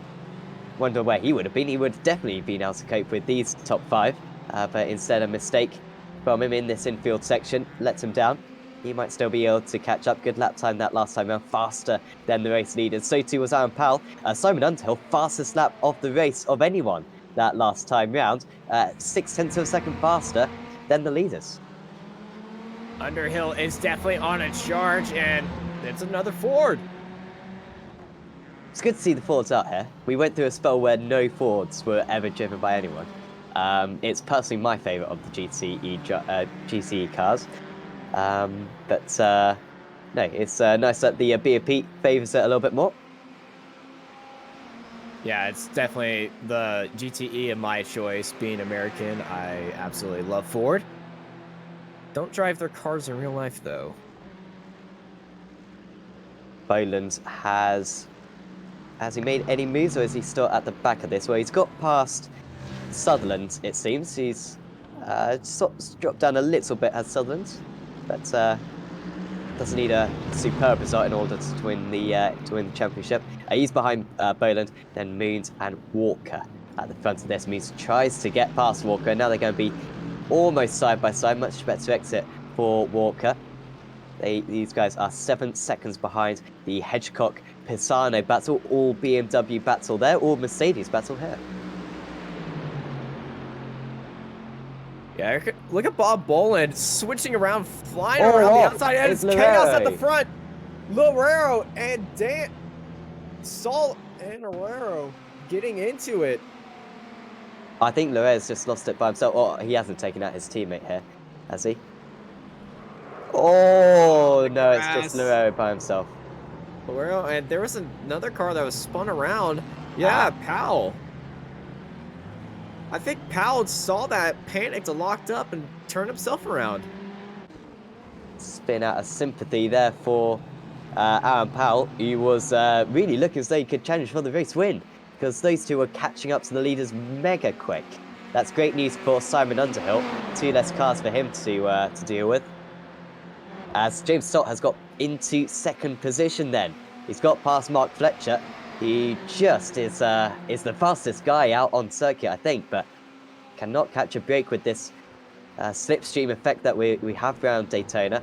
wonder where he would have been. He would have definitely been able to cope with these top 5, but instead a mistake from him in this infield section lets him down. He might still be able to catch up. Good lap time that last time around, faster than the race leaders. So too was Aaron Powell. Simon Underhill, fastest lap of the race of anyone that last time round. 6 tenths of a second faster than the leaders. Underhill is definitely on a charge, and it's another Ford. It's good to see the Fords out here. We went through a spell where no Fords were ever driven by anyone. It's personally my favourite of the GTE cars. But no, it's nice that the BOP favours it a little bit more. Yeah, it's definitely the GTE in my choice. Being American, I absolutely love Ford. Don't drive their cars in real life, though. Boland has he made any moves, or is he still at the back of this? Well, he's got past Sutherland, it seems. He's sort of dropped down a little bit as Sutherland, but doesn't need a superb result in order to win the championship. He's behind Boland, then Moons and Walker at the front of this. Moons tries to get past Walker. Now they're going to be almost side by side. Much better exit for Walker. These guys are 7 seconds behind the Hedgecock-Pisano battle. All BMW battle there, all Mercedes battle here. Yeah, look at Bob Boland switching around, flying around the outside. And it's chaos at the front. Loureiro and Salt and Loureiro getting into it. I think Loureiro's just lost it by himself. Oh, he hasn't taken out his teammate here, has he? Oh, no, it's just Loureiro by himself. Loureiro, and there was another car that was spun around. Yeah, Powell. I think Powell saw that, panicked, locked up, and turned himself around. Spin out of sympathy there for Aaron Powell, who was really looking as though he could challenge for the race win, because those two were catching up to the leaders mega quick. That's great news for Simon Underhill. 2 less cars for him to deal with. As James Stott has got into 2nd position then. He's got past Mark Fletcher. He just is the fastest guy out on circuit, I think, but cannot catch a break with this slipstream effect that we have around Daytona.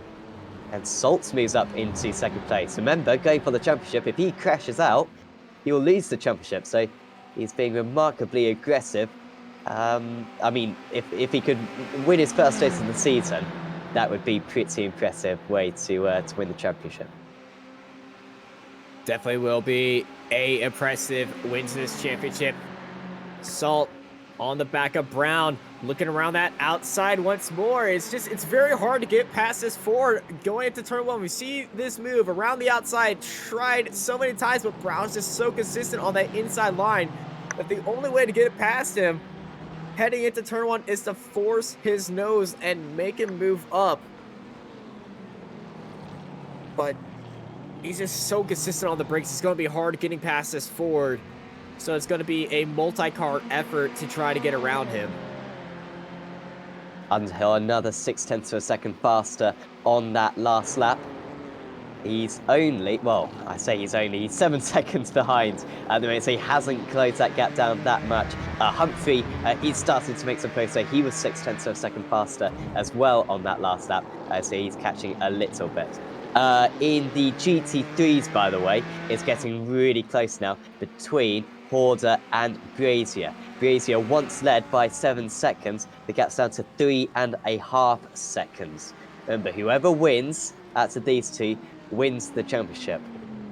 And Saltz moves up into 2nd place. Remember, going for the championship, if he crashes out, he will lose the championship. So he's being remarkably aggressive. I mean, if he could win his first race of the season, that would be pretty impressive way to win the championship. Definitely will be a impressive win to this championship. Salt on the back of Brown, looking around that outside once more. It's very hard to get past this Ford going into turn one. We see this move around the outside, tried so many times, but Brown's just so consistent on that inside line that the only way to get it past him heading into turn one is to force his nose and make him move up. But he's just so consistent on the brakes. It's going to be hard getting past this Ford. So it's going to be a multi-car effort to try to get around him. Underhill another 0.6 of a second faster on that last lap. He's only, well, I say he's 7 seconds behind at the moment, so he hasn't closed that gap down that much. Humphrey, he's started to make some progress, so he was 0.6 of a second faster as well on that last lap, so he's catching a little bit. In the GT3s, by the way, it's getting really close now between Horder and Brazier. Brazier once led by 7 seconds. The gap's down to 3.5 seconds. Remember, whoever wins out of these two wins the championship,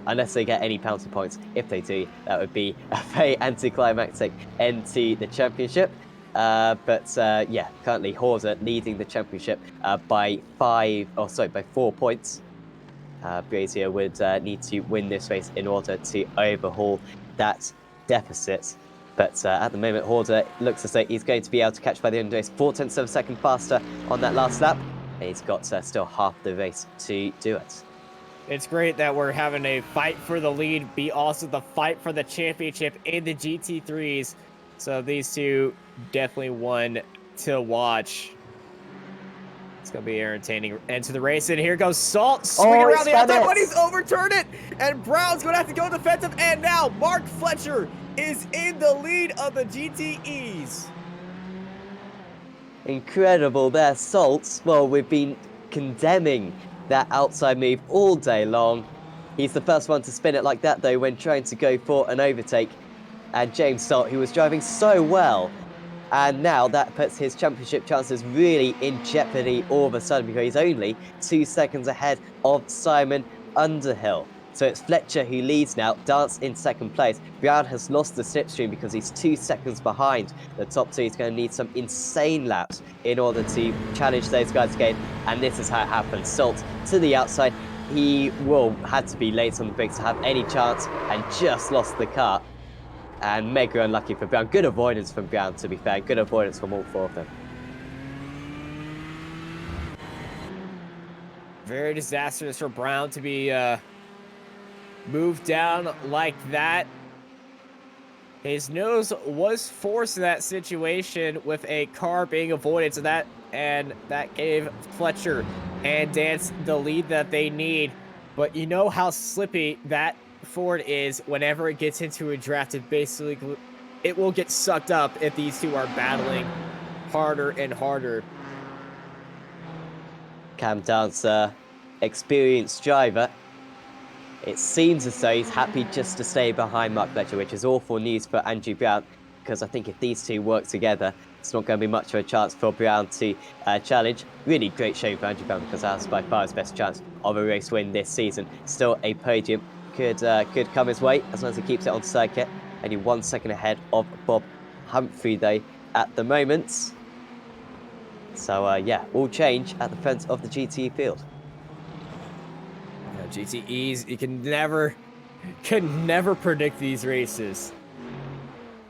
unless they get any penalty points. If they do, that would be a very anticlimactic end to the championship. Yeah, currently Horder leading the championship by 4 points. Brazier would need to win this race in order to overhaul that deficit. But at the moment, Horder looks as though he's going to be able to catch by the end of the race. 0.4 of a second faster on that last lap. And he's got still half the race to do it. It's great that we're having a fight for the lead be also the fight for the championship in the GT3s. So these two definitely one to watch. It's going to be entertaining end to the race. And here goes Salt swinging around the outside, but he's overturned it. And Brown's going to have to go defensive. And now Mark Fletcher is in the lead of the GTEs. Incredible there, Salt. Well, we've been condemning that outside move all day long. He's the first one to spin it like that, though, when trying to go for an overtake. And James Salt, who was driving so well, and now that puts his championship chances really in jeopardy all of a sudden, because he's only 2 seconds ahead of Simon Underhill. So it's Fletcher who leads now, Dance in second place. Brown has lost the slipstream because he's 2 seconds behind the top two. He's going to need some insane laps in order to challenge those guys again. And this is how it happens. Salt to the outside. He had to be late on the brakes to have any chance and just lost the car. And mega unlucky for Brown. Good avoidance from Brown, to be fair. Good avoidance from all 4 of them. Very disastrous for Brown to be moved down like that. His nose was forced in that situation with a car being avoided, so that gave Fletcher and Dance the lead that they need. But you know how slippy that Ford is whenever it gets into a draft. It will get sucked up if these two are battling harder and harder. Cam Dancer, experienced driver. It seems as though he's happy just to stay behind Mark Fletcher, which is awful news for Andrew Brown, because I think if these two work together, it's not going to be much of a chance for Brown to challenge. Really great show for Andrew Brown, because that's by far his best chance of a race win this season. Still a podium could come his way as long as he keeps it on circuit. Only 1 second ahead of Bob Humphrey, though, at the moment. So, yeah, all change at the front of the GTE field. GTEs, you can never predict these races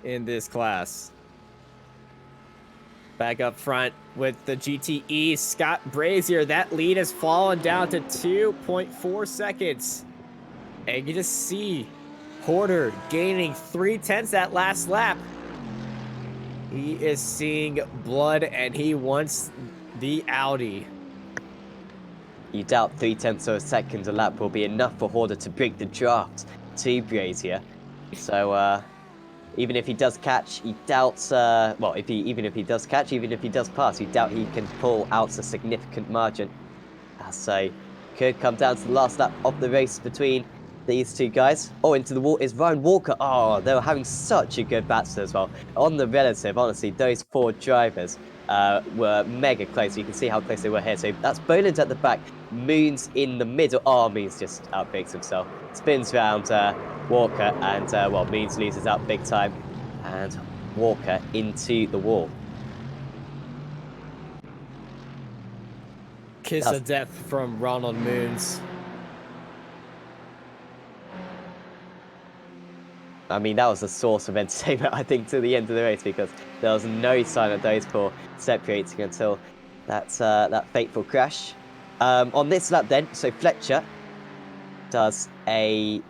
in this class. Back up front with the GTE, Scott Brazier. That lead has fallen down to 2.4 seconds. And you just see Horder gaining 0.3 that last lap. He is seeing blood and he wants the Audi. You doubt 0.3 of a second a lap will be enough for Horder to break the draft to Brazier. So, even if he does catch, he doubts, even if he does pass, you doubt he can pull out a significant margin. So, could come down to the last lap of the race between these two guys. Oh, into the wall is Ryan Walker. Oh, they were having such a good battle as well. On the relative, honestly, those 4 drivers were mega close. You can see how close they were here. So that's Boland at the back, Moons in the middle. Oh, Moons just outbreaks himself. Spins round Walker, and well, Moons loses out big time. And Walker into the wall. Kiss of death from Ronald Moons. I mean, that was a source of entertainment, I think, to the end of the race, because there was no sign of those 4 separating until that fateful crash. On this lap then, so Fletcher does a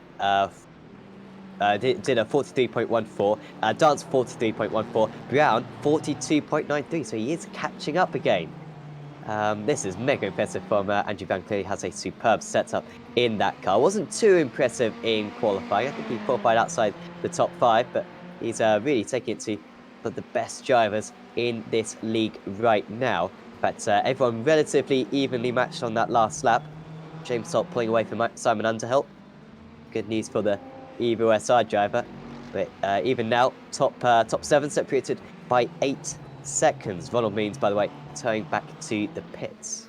did a 43.14, Dance 43.14, Brown 42.93, so he is catching up again. This is mega impressive from Andrew Van Cleary. Has a superb setup in that car. Wasn't too impressive in qualifying. I think he qualified outside the top 5, but he's really taking it to one of the best drivers in this league right now. In fact, everyone relatively evenly matched on that last lap. James Salt pulling away from Simon Underhill. Good news for the Evo SR driver. But even now, top 7 separated by 8 seconds. Ronald Moons, by the way, turning back to the pits.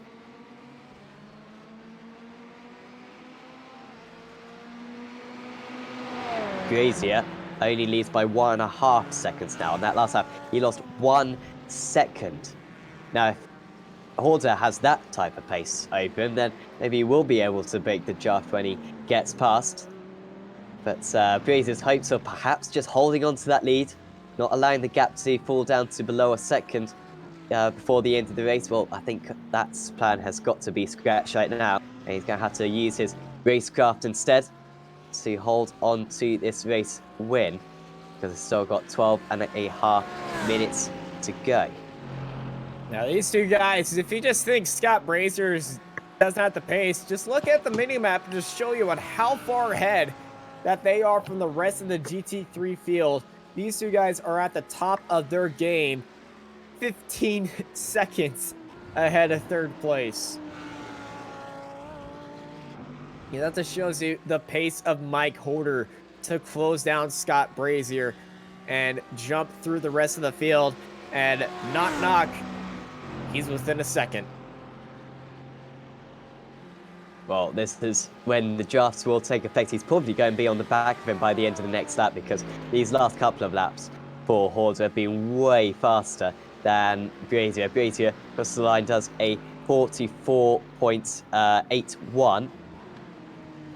Grazier only leads by 1.5 seconds now. On that last lap, he lost 1 second. Now, if Horder has that type of pace over him, then maybe he will be able to break the draft when he gets past. But Grazier's hopes of perhaps just holding on to that lead, not allowing the gap to fall down to below a second before the end of the race. Well, I think that plan has got to be scratched right now, and he's going to have to use his racecraft instead to hold on to this race win, because it's still got 12.5 minutes to go. Now, these 2 guys, if you just think Scott Brazier doesn't have the pace, just look at the mini-map and just show you on how far ahead that they are from the rest of the GT3 field. These 2 guys are at the top of their game, 15 seconds ahead of 3rd place. Yeah, that just shows you the pace of Mike Horder to close down Scott Brazier and jump through the rest of the field. And knock, he's within a second. Well, this is when the drafts will take effect. He's probably going to be on the back of him by the end of the next lap, because these last couple of laps for Horder have been way faster than Brazier. Brazier across the line does a 44.81.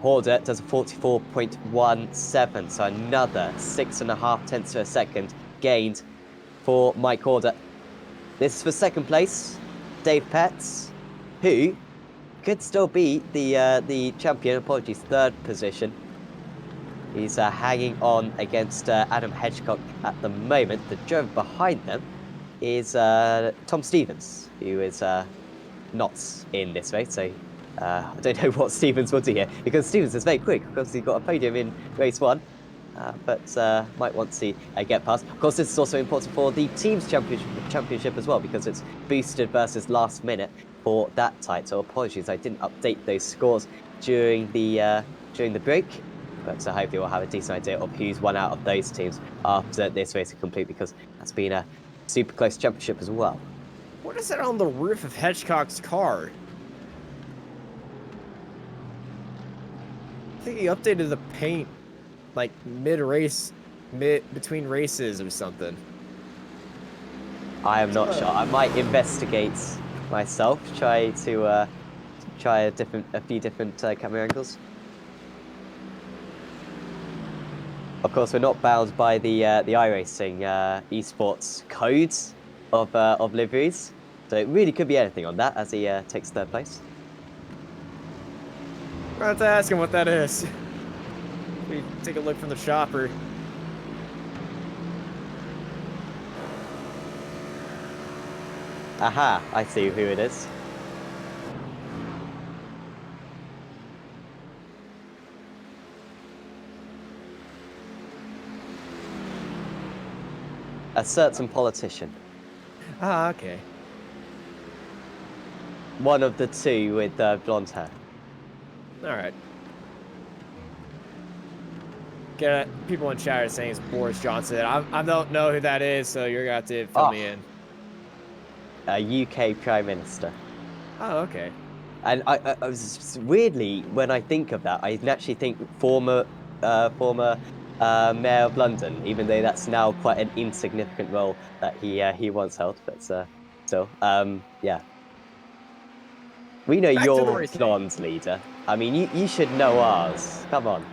Horder does a 44.17, so another 6.5 tenths of a second gained for Mike Horder. This is for 2nd place, Dave Petts, who could still be the champion. Apologies, 3rd position. He's hanging on against Adam Hedgecock at the moment. The driver behind them is Tom Stevens, who is not in this race. So I don't know what Stevens will do here, because Stevens is very quick. Of course, he got a podium in race 1, but might want to get past. Of course, this is also important for the team's championship as well, because it's boosted versus last minute for that title. Apologies, I didn't update those scores during the break, but hopefully we'll have a decent idea of who's won out of those teams after this race is complete, because that's been a super close championship as well. What is that on the roof of Hedgecock's car? I think he updated the paint like mid-race, between races or something. I am not sure. I might investigate myself, try a few different camera angles. Of course, we're not bound by the iRacing esports codes of liveries, so it really could be anything on that as he takes 3rd place. We're going to have to ask him what that is. We take a look from the shopper. Aha, I see who it is. A certain politician. Ah, okay. One of the 2 with blonde hair. All right. People in chat are saying it's Boris Johnson. I don't know who that is, so you're going to have to fill me in. A UK Prime Minister. Oh, okay. And I was weirdly, when I think of that, I naturally think former mayor of London, even though that's now quite an insignificant role that he once held. But still, yeah. We know Back to the your racing. blonde leader. I mean, you should know ours. Come on.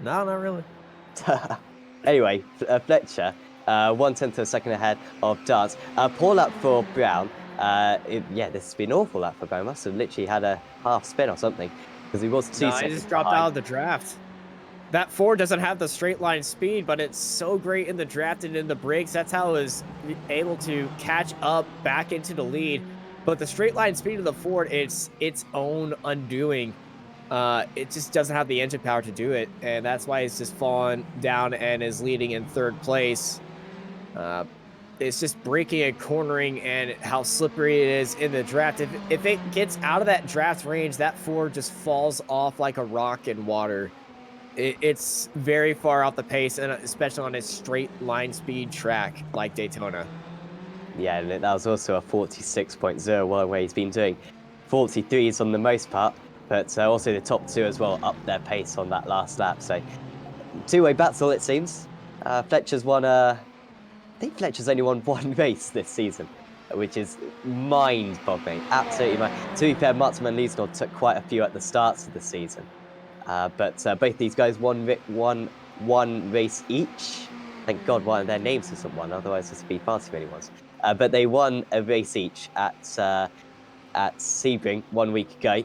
No, not really. Anyway, Fletcher, 1/10 of a second ahead of Dance. Poor lap for Brown. Yeah, this has been an awful lap for Brown. Must have literally had a half spin or something, because he was 2 No, seconds he just dropped behind. out of the draft. That Ford doesn't have the straight line speed, but it's so great in the draft and in the brakes. That's how it was able to catch up back into the lead. But the straight line speed of the Ford, it's its own undoing. It just doesn't have the engine power to do it, and that's why it's just fallen down and is leading in 3rd place. It's just braking and cornering and how slippery it is in the draft. If it gets out of that draft range, that Ford just falls off like a rock in water. It's very far off the pace, and especially on a straight line speed track like Daytona. Yeah, and that was also a 46.01 where he's been doing 43s on the most part, but also the top 2 as well, up their pace on that last lap. So, two-way battle, it seems. Fletcher's won I think Fletcher's only won 1 race this season, which is mind-boggling. Absolutely mind. To be fair, Martin and Leesnor took quite a few at the starts of the season. But both these guys won one race each. Thank God one of their names isn't one, otherwise this would be far too many ones. But they won a race each at Sebring 1 week ago.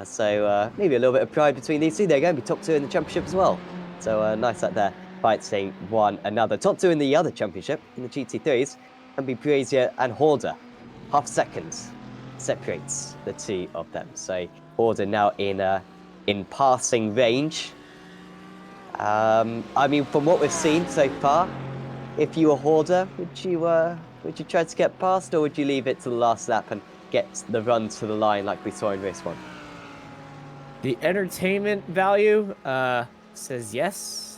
So maybe a little bit of pride between these two. They're going to be top 2 in the championship as well. So nice up there. Fighting one another. Top 2 in the other championship, in the GT3s, can be Brazier and Horder. Half seconds separates the 2 of them. So Horder now in passing range. I mean, from what we've seen so far, if you were Horder, would you try to get past, or would you leave it to the last lap and get the run to the line like we saw in race 1? The entertainment value says yes.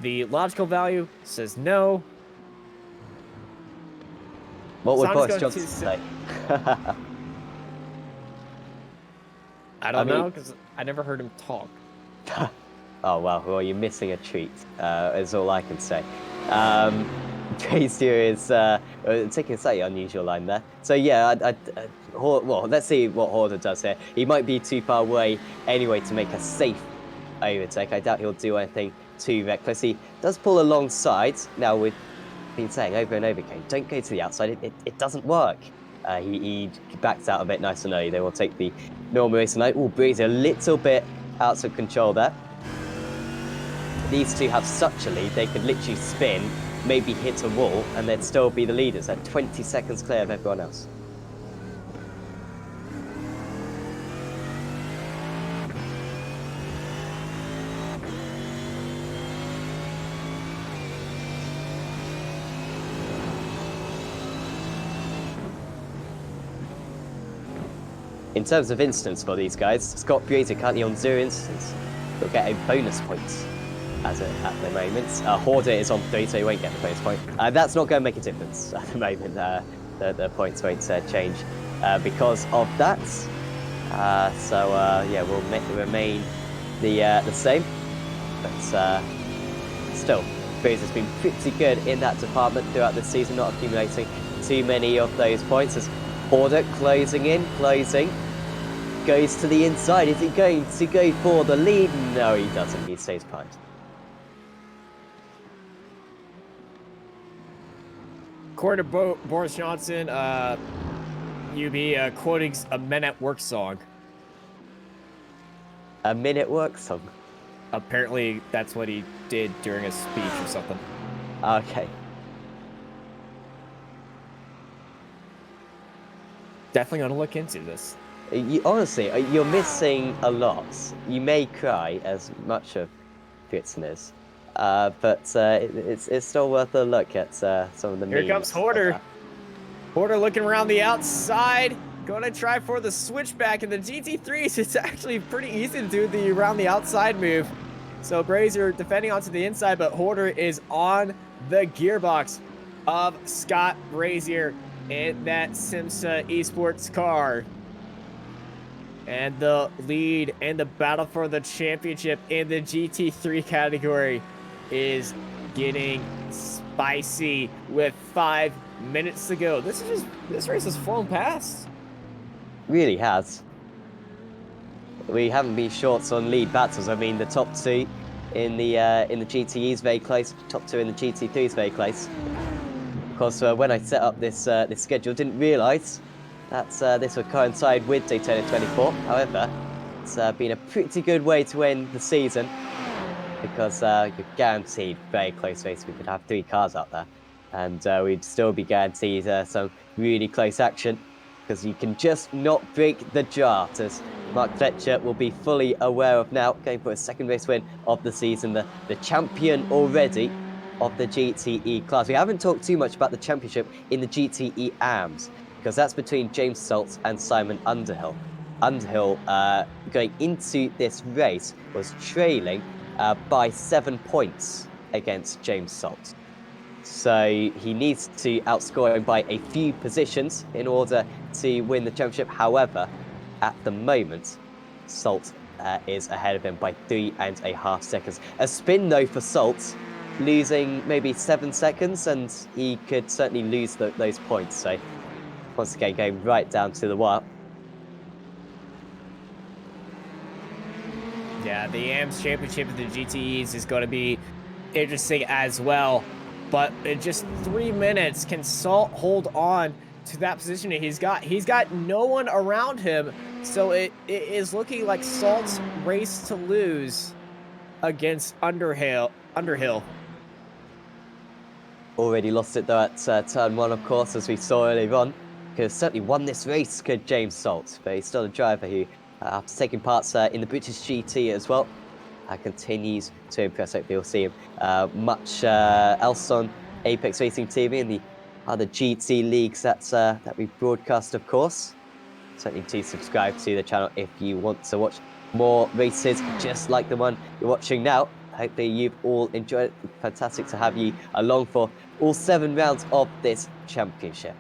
The logical value says no. What would Sounds Boris going Johnson too say? I don't I mean- know, because I never heard him talk. Oh, well, you're missing a treat, is all I can say. Brazier is taking a slightly unusual line there. So, yeah, well, let's see what Horder does here. He might be too far away anyway to make a safe overtake. I doubt he'll do anything too reckless. He does pull alongside. Now, we've been saying over and over again, don't go to the outside. It doesn't work. He backs out a bit nice and early. They will take the normal race tonight. Oh, Brazier a little bit out of control there. These two have such a lead, they could literally spin, maybe hit a wall, and they'd still be the leaders. They're 20 seconds clear of everyone else. In terms of instance for these guys, Scott Brazier currently on 0 instance. He'll get a bonus point at the moment. Horder is on 3, so he won't get the bonus point. That's not going to make a difference at the moment. The points won't change because of that. Yeah, we'll remain the same. But still, Brazier's been pretty good in that department throughout the season, not accumulating too many of those points. As Horder closing, goes to the inside. Is he going to go for the lead? No, he doesn't. He stays behind. According to Boris Johnson, you'd be quoting a Men at Work song. A minute work song. Apparently, that's what he did during a speech or something. Okay. Definitely gonna look into this. Honestly, you're missing a lot. You may cry, as much of Britain is, but it's still worth a look at some of the memes. Here comes Horder. Horder looking around the outside. Going to try for the switchback in the GT3s. It's actually pretty easy to do the around the outside move. So Brazier defending onto the inside, but Horder is on the gearbox of Scott Brazier in that Simsa Esports car. And the lead and the battle for the championship in the GT3 category is getting spicy with 5 minutes to go. This race has flown past. Really has. We haven't been short on lead battles. I mean, the top 2 in the GTE is very close. Top 2 in the GT3 is very close. Of course, when I set up this this schedule, didn't realise that this would coincide with Daytona 24. However, it's been a pretty good way to end the season because you're guaranteed very close race. We could have 3 cars out there, and we'd still be guaranteed some really close action because you can just not break the draft, as Mark Fletcher will be fully aware of now, going for a 2nd race win of the season, the champion already of the GTE class. We haven't talked too much about the championship in the GTE ARMS, because that's between James Saltz and Simon Underhill. Underhill, going into this race, was trailing by 7 points against James Saltz. So he needs to outscore him by a few positions in order to win the championship. However, at the moment, Saltz is ahead of him by 3.5 seconds. A spin though for Saltz, losing maybe 7 seconds, and he could certainly lose those points. So once again, going right down to the wire. Yeah, the AMS Championship of the GTEs is going to be interesting as well. But in just 3 minutes, can Salt hold on to that position he's got? He's got no one around him, so it is looking like Salt's race to lose against Underhill. Already lost it though at turn 1, of course, as we saw earlier on. Could have certainly won this race, could James Saltz, but he's still a driver who, after taking parts in the British GT as well, continues to impress. Hopefully we'll see him much else on ApexRacingTV and the other GT leagues that we broadcast, of course. Certainly do subscribe to the channel if you want to watch more races just like the one you're watching now. Hopefully you've all enjoyed it. Fantastic to have you along for all 7 rounds of this championship.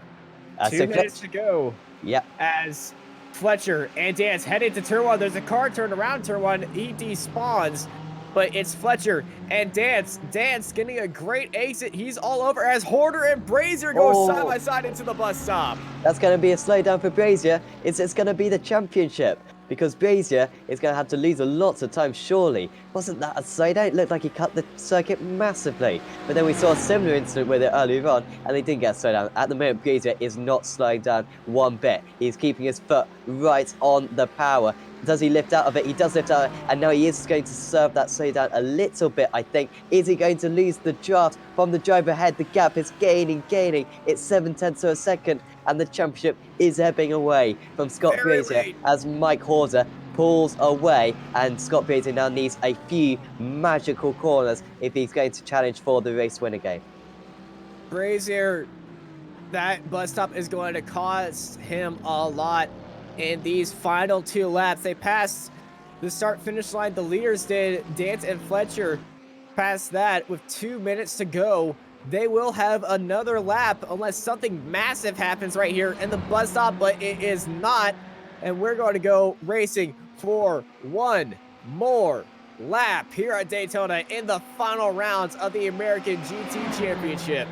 2 minutes to go. Yep. As Fletcher and Dance head into turn 1. There's a car turned around turn 1. He despawns, but it's Fletcher and Dance. Dance getting a great exit. He's all over as Horder and Brazier go side by side into the bus stop. That's going to be a slowdown for Brazier. It's going to be the championship, because Brazier is going to have to lose a lot of time, surely. Wasn't that a slowdown? It looked like he cut the circuit massively. But then we saw a similar incident with it earlier on, and they didn't get a slowdown. At the moment, Brazier is not slowing down one bit. He's keeping his foot right on the power. Does he lift out of it? He does lift out of it, and now he is going to serve that slowdown a little bit, I think. Is he going to lose the draft from the driver ahead? The gap is gaining. It's 0.7 of a second, and the championship is ebbing away from Scott Brazier as Mike Horder pulls away, and Scott Brazier now needs a few magical corners if he's going to challenge for the race win again. Brazier, that bus stop is going to cost him a lot in these final 2 laps. They passed the start-finish line. The leaders did. Dance and Fletcher passed that with 2 minutes to go. They will have another lap unless something massive happens right here in the bus stop, but it is not. And we're going to go racing for 1 more lap here at Daytona in the final rounds of the American GT Championship.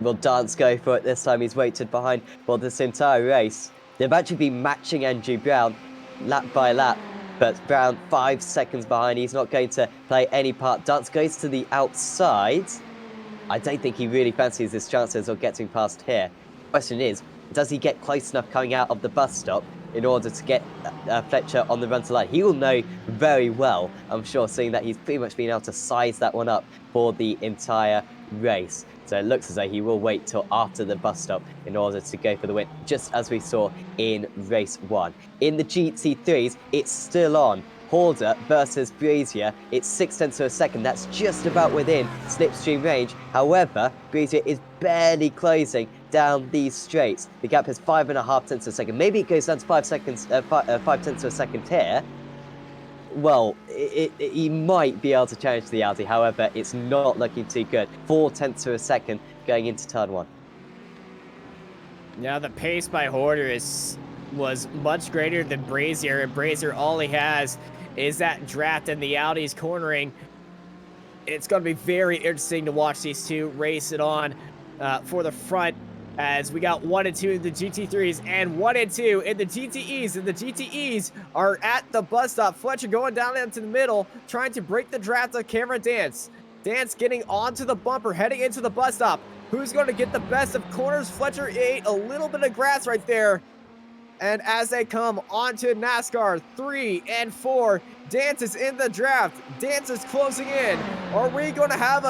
Will Dance go for it this time? He's waited behind for this entire race. They've actually been matching Andrew Brown lap by lap, but Brown 5 seconds behind. He's not going to play any part. Dance goes to the outside. I don't think he really fancies his chances of getting past here. Question is, does he get close enough coming out of the bus stop in order to get Fletcher on the run to line? He will know very well, I'm sure, seeing that he's pretty much been able to size that one up for the entire race. So it looks as though he will wait till after the bus stop in order to go for the win, just as we saw in race 1. In the GT3s, it's still on. Horder versus Brazier. It's 0.6 of a second. That's just about within slipstream range. However, Brazier is barely closing down these straights. The gap is 5.5 tenths of a second. Maybe it goes down to 5 tenths of a second here. well, he might be able to challenge the Audi. However, it's not looking too good. 0.4 of a second going into turn 1. Now the pace by Horder was much greater than Brazier, and Brazier, all he has is that draft and the Audi's cornering. It's going to be very interesting to watch these two race it on for the front, as we got 1 and 2 in the GT3s and 1 and 2 in the GTEs, and the GTEs are at the bus stop. Fletcher going down into the middle, trying to break the draft of Cameron Dance. Dance getting onto the bumper, heading into the bus stop. Who's going to get the best of corners? Fletcher ate a little bit of grass right there. And as they come onto NASCAR 3 and 4, Dance is in the draft. Dance is closing in. Are we going to have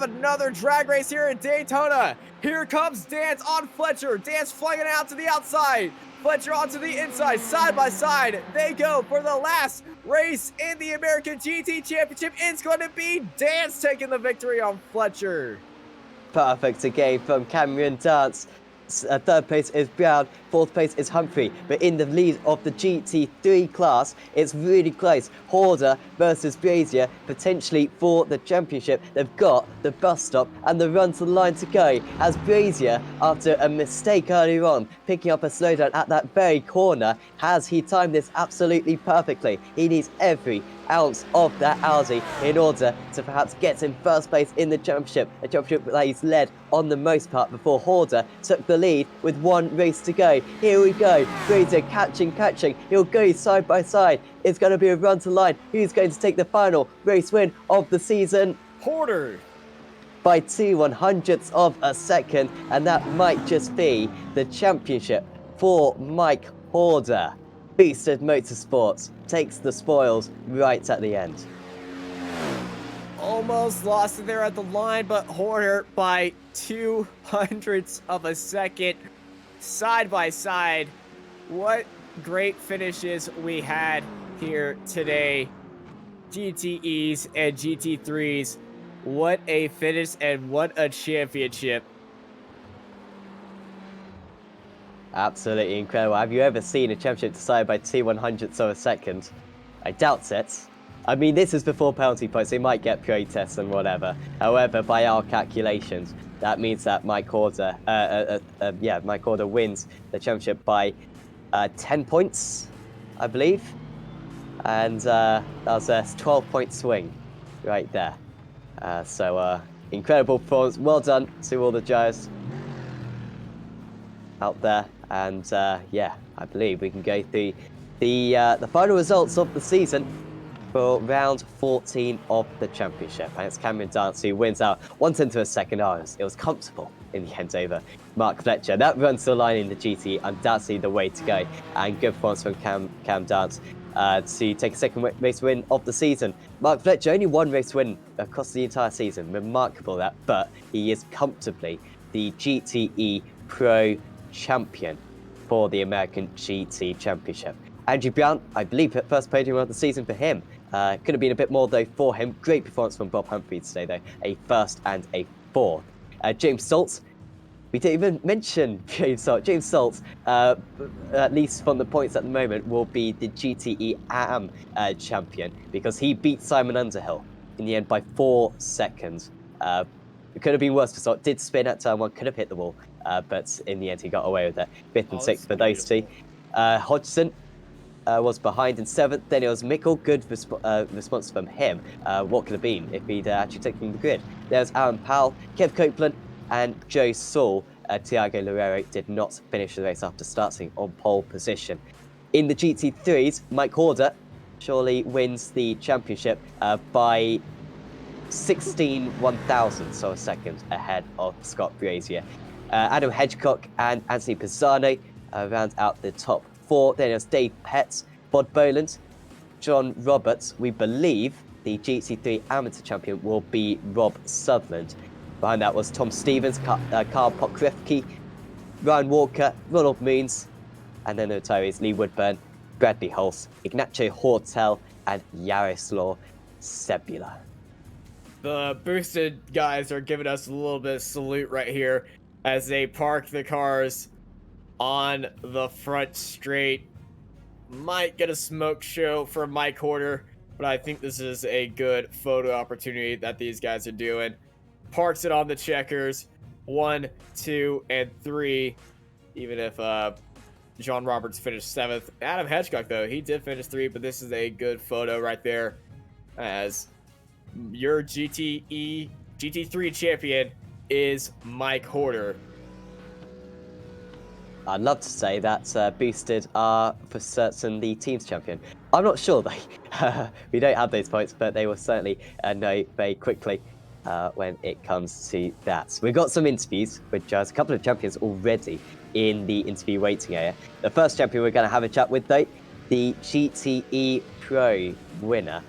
another drag race here in Daytona? Here comes Dance on Fletcher. Dance flying out to the outside. Fletcher onto the inside, side by side. They go for the last race in the American GT Championship. It's going to be Dance taking the victory on Fletcher. Perfect again from Cameron Dance. Third place is Brown, fourth place is Humphrey, but in the lead of the GT3 class, it's really close. Horder versus Brazier, potentially for the championship. They've got the bus stop and the run to the line to go, as Brazier, after a mistake earlier on, picking up a slowdown at that very corner, has he timed this absolutely perfectly. He needs every ounce of that Audi in order to perhaps get in first place in the championship, a championship that he's led on the most part before Horder took the lead with 1 race to go. Here we go, Brazier catching, he'll go side by side. It's going to be a run to line. Who's going to take the final race win of the season? Horder By 2/100ths of a second, and that might just be the championship for Mike Horder. Boosted Motorsports takes the spoils right at the end. almost lost it there at the line, but Horder by 2/100ths of a second, side by side. What great finishes we had here today. GTEs and GT3s. What a finish and what a championship. Absolutely incredible. Have you ever seen a championship decided by 2/100ths of a second? I doubt it. I mean, this is before penalty points. They might get protests and whatever. However, by our calculations, that means that Mike Horder, Mike Horder wins the championship by 10 points, I believe. And that was a 12-point swing right there. Incredible performance. Well done to all the judges out there. And I believe we can go through the final results of the season for round 14 of the championship. And it's Cameron Dance who wins out 1/10 of a second. It was comfortable in the end over Mark Fletcher. That runs to the line in the GT, undoubtedly the way to go. And good performance from Cam Dance to take a second race win of the season. Mark Fletcher, only 1 race win across the entire season. Remarkable that, but he is comfortably the GTE Pro champion for the American GT Championship. Andrew Brown, I believe, first podium of the season for him. Could have been a bit more though for him. Great performance from Bob Humphrey today though, a 1st and a 4th. James Saltz, we didn't even mention James Saltz. James Saltz, at least from the points at the moment, will be the GTE AM champion because he beat Simon Underhill in the end by 4 seconds. It could have been worse for Saltz. Did spin at turn 1, could have hit the wall, but in the end he got away with it. 5th and 6th for those two. Hodgson was behind in 7th. Then it was Mickle. Good response from him. What could have been if he'd actually taken the grid. There's Aaron Powell, Kev Copeland, and Joe Saul. Tiago Loureiro did not finish the race after starting on pole position. In the GT3s, Mike Horder surely wins the championship by 16/1000ths of a second ahead of Scott Brazier. Adam Hedgecock and Anthony Pisano round out the top 4. Then there's Dave Petts, Bod Boland, John Roberts. We believe the GT3 amateur champion will be Rob Sutherland. Behind that was Tom Stevens, Carl Pokrifke, Ryan Walker, Ronald Moons, and then the retirees Lee Woodburn, Bradley Hulse, Ignacio Hortel, and Yaroslav Sebula. The boosted guys are giving us a little bit of salute right here as they park the cars on the front straight. Might get a smoke show from Mike Horder but I think this is a good photo opportunity that these guys are doing. Parks it on the checkers. 1, 2, and 3. Even if John Roberts finished 7th. Adam Hedgecock, though, he did finish 3, but this is a good photo right there as your GT3 champion is Mike Horder. I'd love to say that's boosted for certain the team's champion. I'm not sure though. We don't have those points, but they will certainly know very quickly when it comes to that. We've got some interviews with just a couple of champions already in the interview waiting area. The first champion we're going to have a chat with though, the GTE Pro winner.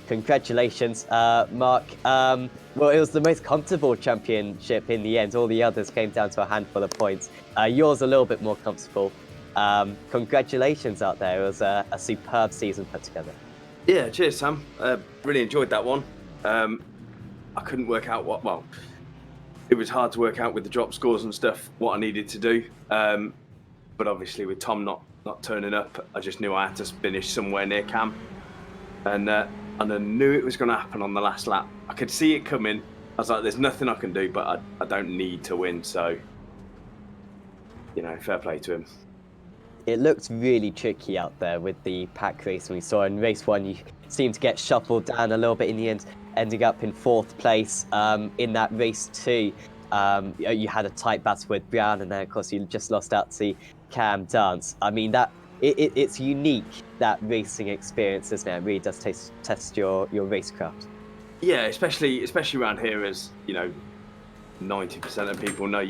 Congratulations, Mark. Well, it was the most comfortable championship in the end. All the others came down to a handful of points. Yours a little bit more comfortable. Congratulations out there. It was a superb season put together. Yeah, cheers, Sam. Really enjoyed that one. I couldn't work out it was hard to work out with the drop scores and stuff what I needed to do. But obviously with Tom not turning up, I just knew I had to finish somewhere near Cam. And I knew it was going to happen on the last lap. I could see it coming. I was like, there's nothing I can do, but I don't need to win. So, fair play to him. It looked really tricky out there with the pack racing we saw. In race 1, you seemed to get shuffled down a little bit in the end, ending up in 4th place. In that race 2, you had a tight battle with Brown, and then, of course, you just lost out to Cam Dance. I mean, it's unique, that racing experience, isn't it? It really does test your racecraft. Yeah, especially around here, as 90% of people know,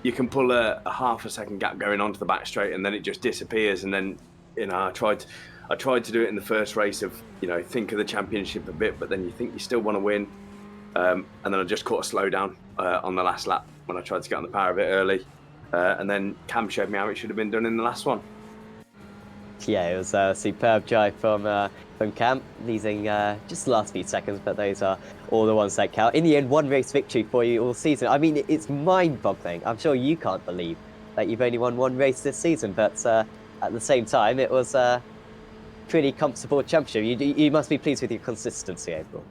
you can pull a half a second gap going onto the back straight, and then it just disappears. And then I tried to do it in the first race of think of the championship a bit, but then you think you still want to win, and then I just caught a slowdown on the last lap when I tried to get on the power a bit early, and then Cam showed me how it should have been done in the last one. Yeah, it was a superb drive from Cam, losing just the last few seconds, but those are all the ones that count. In the end, 1 race victory for you all season. I mean, it's mind-boggling. I'm sure you can't believe that you've only won 1 race this season, but at the same time, it was a pretty comfortable championship. You must be pleased with your consistency, April.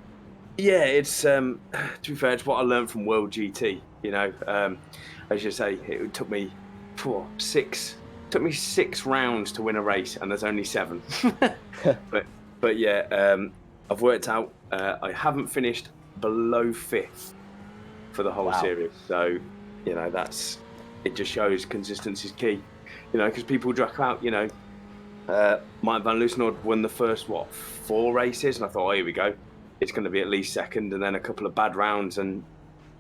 Yeah, it's to be fair, it's what I learned from World GT. As you say, it took me 6 rounds to win a race, and there's only 7. but yeah, I've worked out I haven't finished below 5th for the whole series. So it just shows consistency is key. Because people drag out. Mike Van Loosenhood won the first 4 races, and I thought, oh, here we go, it's going to be at least second, and then a couple of bad rounds, and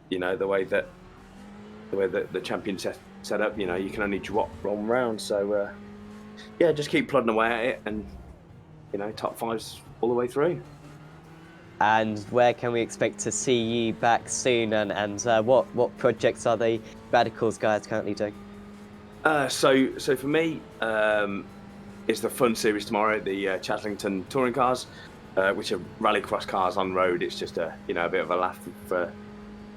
the way that the champion set up, you can only drop 1 round. So just keep plodding away at it, and top 5s all the way through. And where can we expect to see you back soon, and what projects are the Radicals guys currently doing? So for me, it's the fun series tomorrow, the Chaslington Touring Cars, which are rallycross cars on road. It's just a bit of a laugh for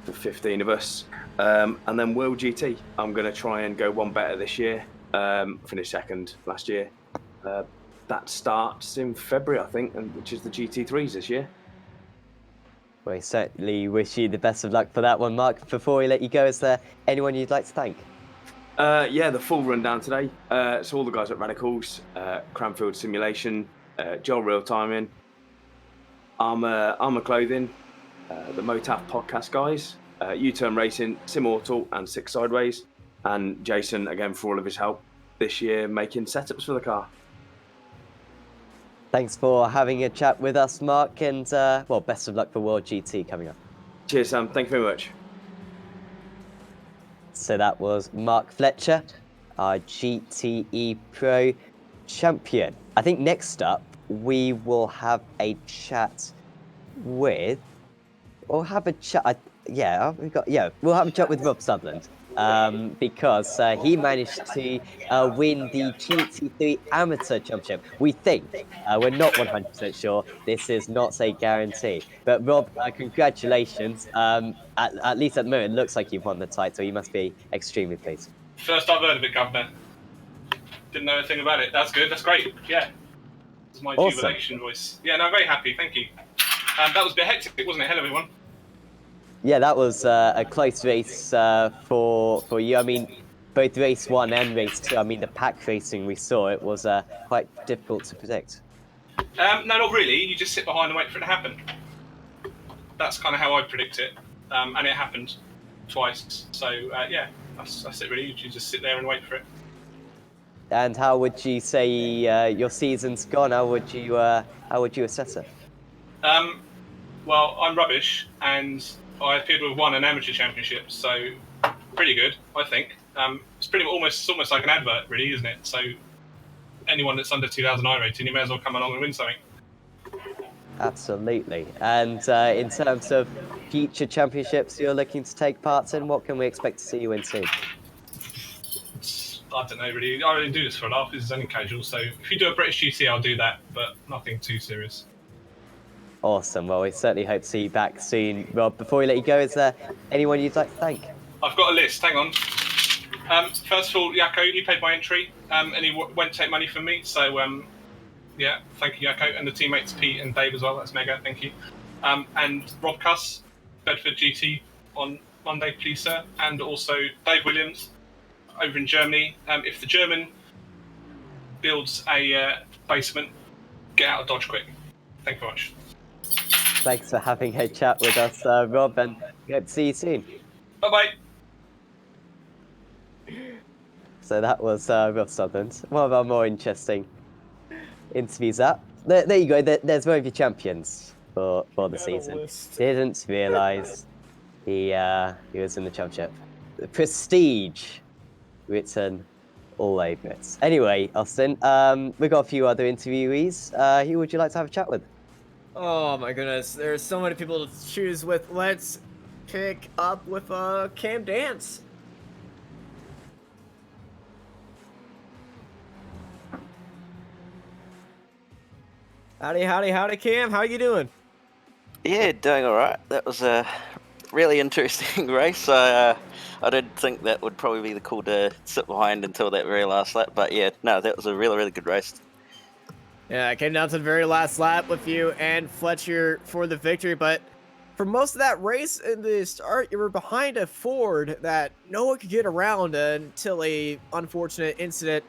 15 of us. And then World GT, I'm going to try and go 1 better this year. Finished 2nd last year. That starts in February, I think, which is the GT3s this year. We certainly wish you the best of luck for that one, Mark. Before we let you go, is there anyone you'd like to thank? The full rundown today. So all the guys at Radicals, Cranfield Simulation, Joel Real Timing, Armour Clothing, the Motaf Podcast guys, U-Turn Racing, Simmortal, and Six Sideways, and Jason again for all of his help this year making setups for the car. Thanks for having a chat with us, Mark, and best of luck for World GT coming up. Cheers, Sam. Thank you very much. So that was Mark Fletcher, our GTE Pro champion. I think next up we will have a chat with, we'll have a chat with Rob Sutherland. Because he managed to win the GT3 Amateur Championship. We think, we're not 100% sure, this is not a guarantee. But Rob, congratulations. At least at the moment, it looks like you've won the title. You must be extremely pleased. First I've heard of it, Governor. Didn't know anything about it. That's good, that's great, yeah. was my Awesome. jubilation voice. Yeah, no, very happy. Thank you. That was a bit hectic, wasn't it? Hello, everyone. Yeah, that was a close race for you. I mean, both race 1 and race 2. I mean, the pack racing we saw, it was quite difficult to predict. No, not really. You just sit behind and wait for it to happen. That's kind of how I predict it, and it happened twice. So yeah, that's it really. You just sit there and wait for it. And how would you say your season's gone? How would you assess it? Well, I'm rubbish, and I appeared with one an amateur championship, so pretty good, I think. It's almost like an advert, really, isn't it? So anyone that's under 2000 I rating, you may as well come along and win something. Absolutely. And in terms of future championships you're looking to take part in, what can we expect to see you in soon? I don't know, really. I really do this for a laugh. This is only casual, so if you do a British GT, I'll do that, but nothing too serious. Awesome. Well, we certainly hope to see you back soon. Rob, before we let you go, is there anyone you'd like to thank? I've got a list. Hang on. First of all, Yako, he paid my entry, and he won't take money from me. So, yeah, thank you, Yako, and the teammates Pete and Dave as well. That's mega. Thank you. And Rob Cuss, Bedford GT on Monday, please, sir. And also Dave Williams over in Germany. If the German builds a basement, get out of Dodge quick. Thank you very much. Thanks for having a chat with us, Rob, and we hope to see you soon. Bye-bye. So that was Rob Sutherland. One of our more interesting interviews up. There you go. There's one of your champions for the season. Didn't realise he was in the championship. The prestige written all over it. Anyway, Austin, we've got a few other interviewees. Who would you like to have a chat with? Oh my goodness, there's so many people to choose with. Let's pick up with Cam Dance. Howdy, Cam. How you doing? Yeah, doing all right. That was a really interesting race. I didn't think that would probably be the call to sit behind until that very last lap, but yeah, no, that was a really, really good race. Yeah, I came down to the very last lap with you and Fletcher for the victory, but for most of that race in the start, you were behind a Ford that no one could get around until a unfortunate incident.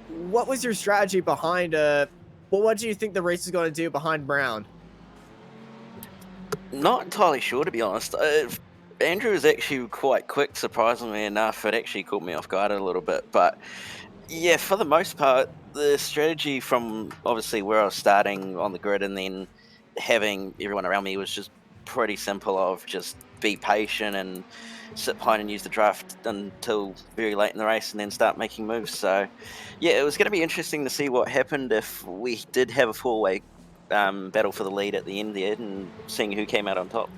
What was your strategy behind, what do you think the race is going to do behind Brown? Not entirely sure, to be honest. Andrew was actually quite quick, surprisingly enough. It actually caught me off guard a little bit, but yeah, for the most part, the strategy from obviously where I was starting on the grid and then having everyone around me was just pretty simple of just be patient and sit behind and use the draft until very late in the race and then start making moves. So yeah, it was going to be interesting to see what happened if we did have a four-way battle for the lead at the end there and seeing who came out on top.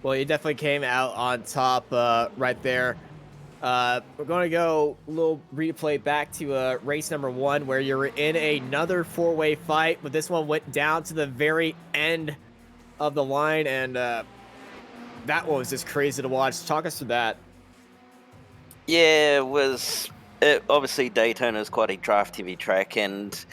Well, you definitely came out on top right there. We're going to go a little replay back to race number 1 where you were in another four-way fight, but this one went down to the very end of the line, and that one was just crazy to watch. Talk us through that. Yeah, obviously Daytona is quite a draft-heavy track, and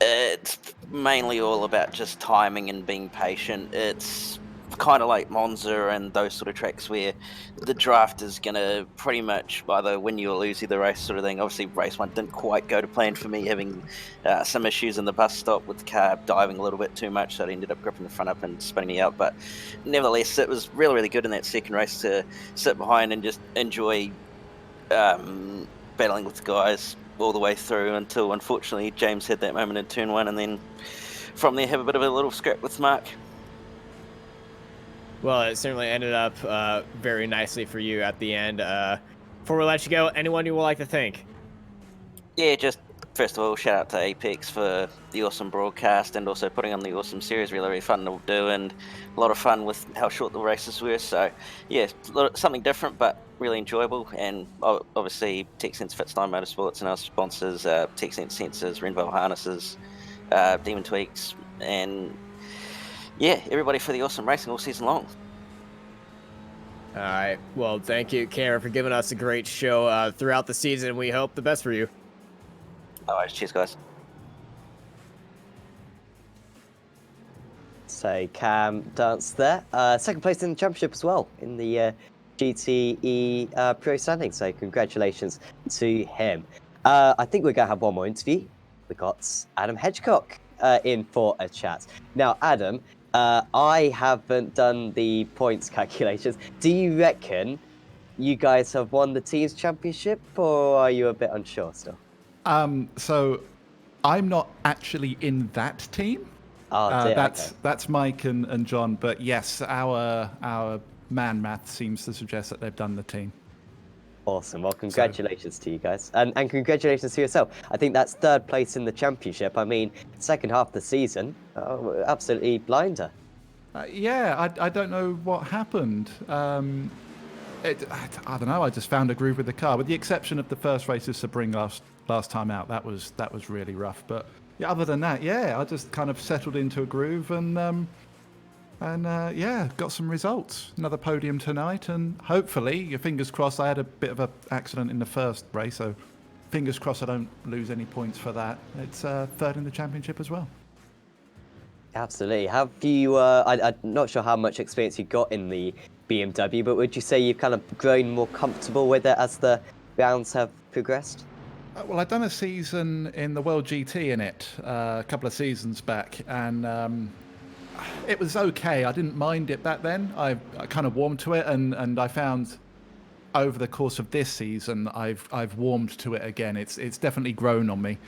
it's mainly all about just timing and being patient. It's kind of like Monza and those sort of tracks where the draft is going to pretty much either win you or lose you the race sort of thing. Obviously, race 1 didn't quite go to plan for me, having some issues in the bus stop with the car diving a little bit too much, so it ended up gripping the front up and spinning me out. But nevertheless, it was really, really good in that second race to sit behind and just enjoy battling with the guys all the way through until, unfortunately, James had that moment in turn 1, and then from there have a bit of a little scrap with Mark. Well, it certainly ended up very nicely for you at the end. Before we let you go, anyone you would like to thank? Yeah, just first of all, shout out to Apex for the awesome broadcast and also putting on the awesome series. Really, really fun to do and a lot of fun with how short the races were. So, yeah, something different but really enjoyable. And obviously, TechSense Fitstein Motorsports and our sponsors, TechSense Sensors, Renville Harnesses, Demon Tweaks, and yeah, everybody for the awesome racing all season long. All right. Well, thank you, Cameron, for giving us a great show throughout the season. We hope the best for you. All right. Cheers, guys. So Cam danced there. Second place in the championship as well in the GTE Pro standing. So congratulations to him. I think we're going to have one more interview. We got Adam Hedgecock in for a chat. Now, Adam, I haven't done the points calculations. Do you reckon you guys have won the team's championship, or are you a bit unsure still? So I'm not actually in that team. Oh, dear, that's Mike and John. But yes, our man math seems to suggest that they've done the team. Awesome. Well, congratulations to you guys. And congratulations to yourself. I think that's third place in the championship. I mean, second half of the season, absolutely blinder. Yeah, I don't know what happened. I don't know. I just found a groove with the car, with the exception of the first race of Sebring last time out. That was really rough. But yeah, other than that, yeah, I just kind of settled into a groove and yeah, got some results. Another podium tonight, and hopefully, your fingers crossed. I had a bit of an accident in the first race, so fingers crossed I don't lose any points for that. It's third in the championship as well. Absolutely. Have you? I'm not sure how much experience you got in the BMW, but would you say you've kind of grown more comfortable with it as the rounds have progressed? Well, I've done a season in the World GT in it a couple of seasons back, and it was okay. I didn't mind it back then. I kind of warmed to it, and I found over the course of this season, I've warmed to it again. It's definitely grown on me.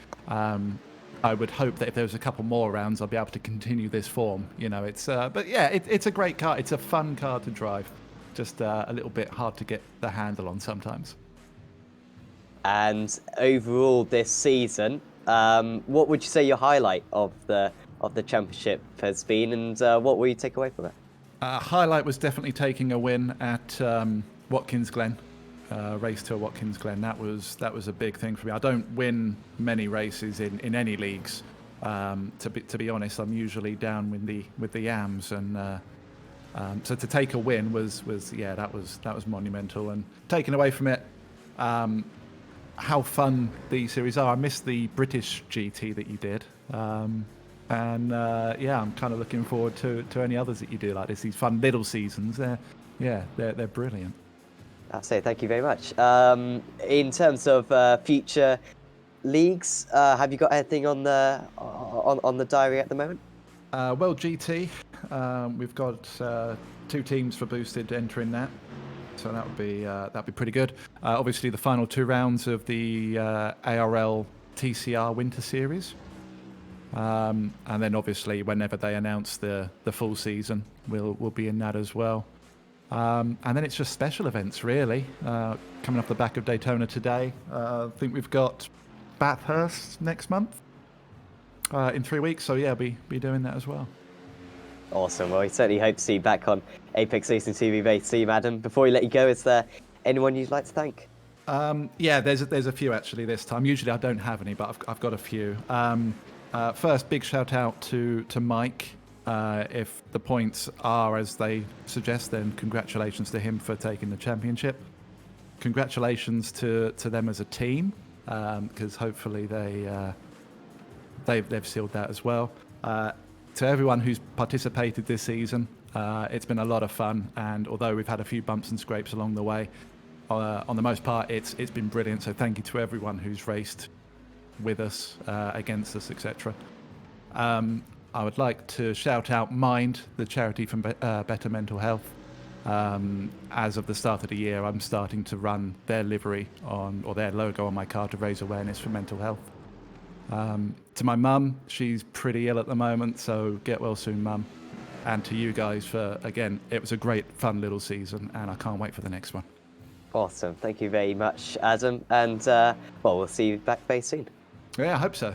I would hope that if there was a couple more rounds, I'll be able to continue this form. You know, but yeah, it's a great car. It's a fun car to drive. Just a little bit hard to get the handle on sometimes. And overall this season, what would you say your highlight of the championship has been, and what will you take away from it? Highlight was definitely taking a win at Watkins Glen, race to Watkins Glen. That was a big thing for me. I don't win many races in any leagues. To be honest, I'm usually down with the AMs, and so to take a win was yeah, that was monumental. And taken away from it, how fun these series are. I missed the British GT that you did. And yeah, I'm kind of looking forward to any others that you do like this. These fun little seasons, they're brilliant. I'll say thank you very much. In terms of future leagues, have you got anything on the diary at the moment? Well, GT, we've got 2 teams for boosted entering that, so that'd be pretty good. Obviously, the final 2 rounds of the ARL TCR Winter Series. And then obviously whenever they announce the full season, we'll be in that as well. And then it's just special events really. Coming off the back of Daytona today, I think we've got Bathurst next month in 3 weeks. So yeah, be doing that as well. Awesome. Well, we certainly hope to see you back on Apex Racing TV very soon, Adam. Before we let you go, is there anyone you'd like to thank? Yeah, there's a few actually this time. Usually I don't have any, but I've got a few. First, big shout out to Mike. If the points are as they suggest, then congratulations to him for taking the championship. Congratulations to them as a team, because hopefully they've sealed that as well. To everyone who's participated this season, it's been a lot of fun, and although we've had a few bumps and scrapes along the way, on the most part, it's been brilliant. So thank you to everyone who's raced with us, against us, etc. I would like to shout out Mind, the charity for better mental health. As of the start of the year, I'm starting to run their livery or their logo on my car to raise awareness for mental health. To my mum, she's pretty ill at the moment, so get well soon, Mum. And to you guys for, again, it was a great, fun little season, and I can't wait for the next one. Awesome. Thank you very much, Adam. And, well, we'll see you back very soon. Yeah, I hope so.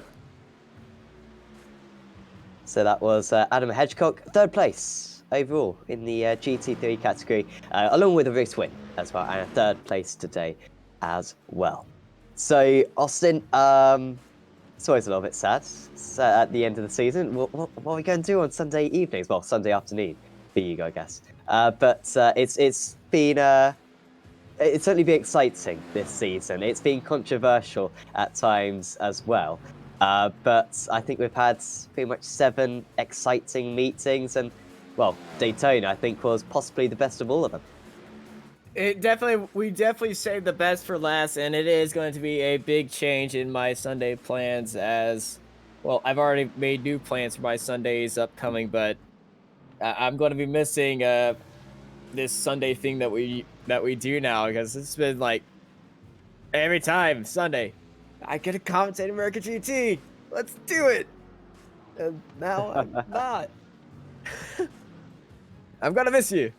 So that was Adam Hedgecock, third place overall in the GT3 category, along with a race win as well, and a third place today as well. So, Austin, it's always a little bit sad at the end of the season. What are we going to do on Sunday evenings? Well, Sunday afternoon for you, I guess. But it's been... It's certainly been exciting this season. It's been controversial at times as well. But I think we've had pretty much 7 exciting meetings, and well, Daytona I think was possibly the best of all of them. We definitely saved the best for last, and it is going to be a big change in my Sunday plans as, well, I've already made new plans for my Sundays upcoming, but I'm going to be missing this Sunday thing that we do now, because it's been like every time Sunday I get to commentate American GT. Let's do it. And now I'm not. I'm gonna miss you.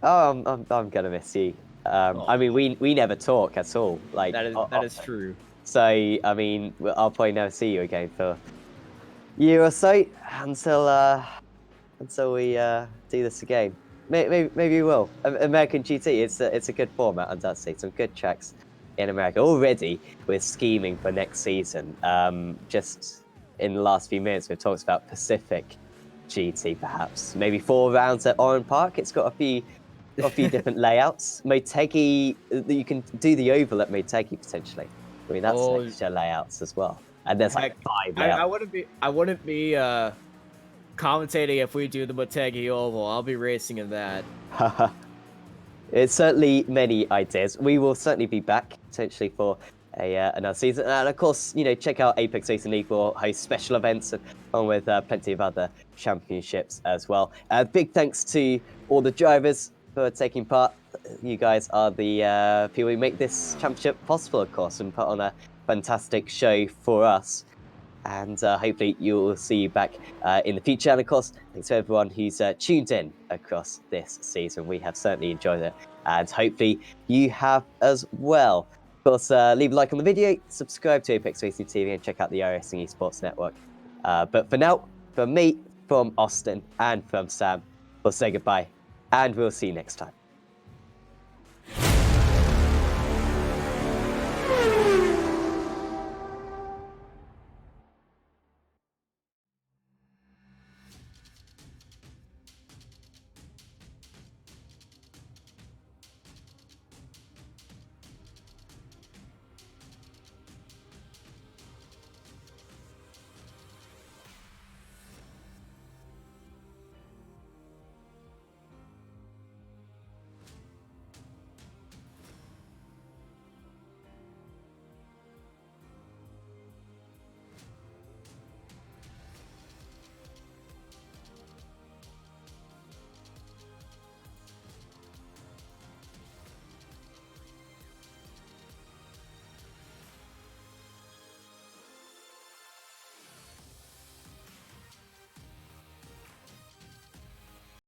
Oh, I'm gonna miss you. I mean, we never talk at all. Like that is true. So I mean, I'll probably never see you again for a year or so until we do this again. Maybe we will. American GT, it's a good format, undoubtedly. Some good tracks in America already. We're scheming for next season. Just in the last few minutes, we've talked about Pacific GT, perhaps maybe 4 rounds at Oran Park. It's got a few different layouts. Motegi, you can do the oval at Motegi potentially. I mean, that's extra layouts as well. And there's like 5 layouts. I wouldn't be commentating if we do the Motegi oval. I'll be racing in that. It's certainly many ideas. We will certainly be back potentially for another season, and of course, check out Apex Racing League. We'll host special events along with plenty of other championships as well. Big thanks to all the drivers for taking part. You guys are the people who make this championship possible, of course, and put on a fantastic show for us. And hopefully you'll see you back in the future. And of course, thanks to everyone who's tuned in across this season. We have certainly enjoyed it, and hopefully you have as well. Of course, leave a like on the video, subscribe to Apex Racing TV, and check out the iRacing Esports Network. But for now, from me, from Austin, and from Sam, we'll say goodbye, and we'll see you next time.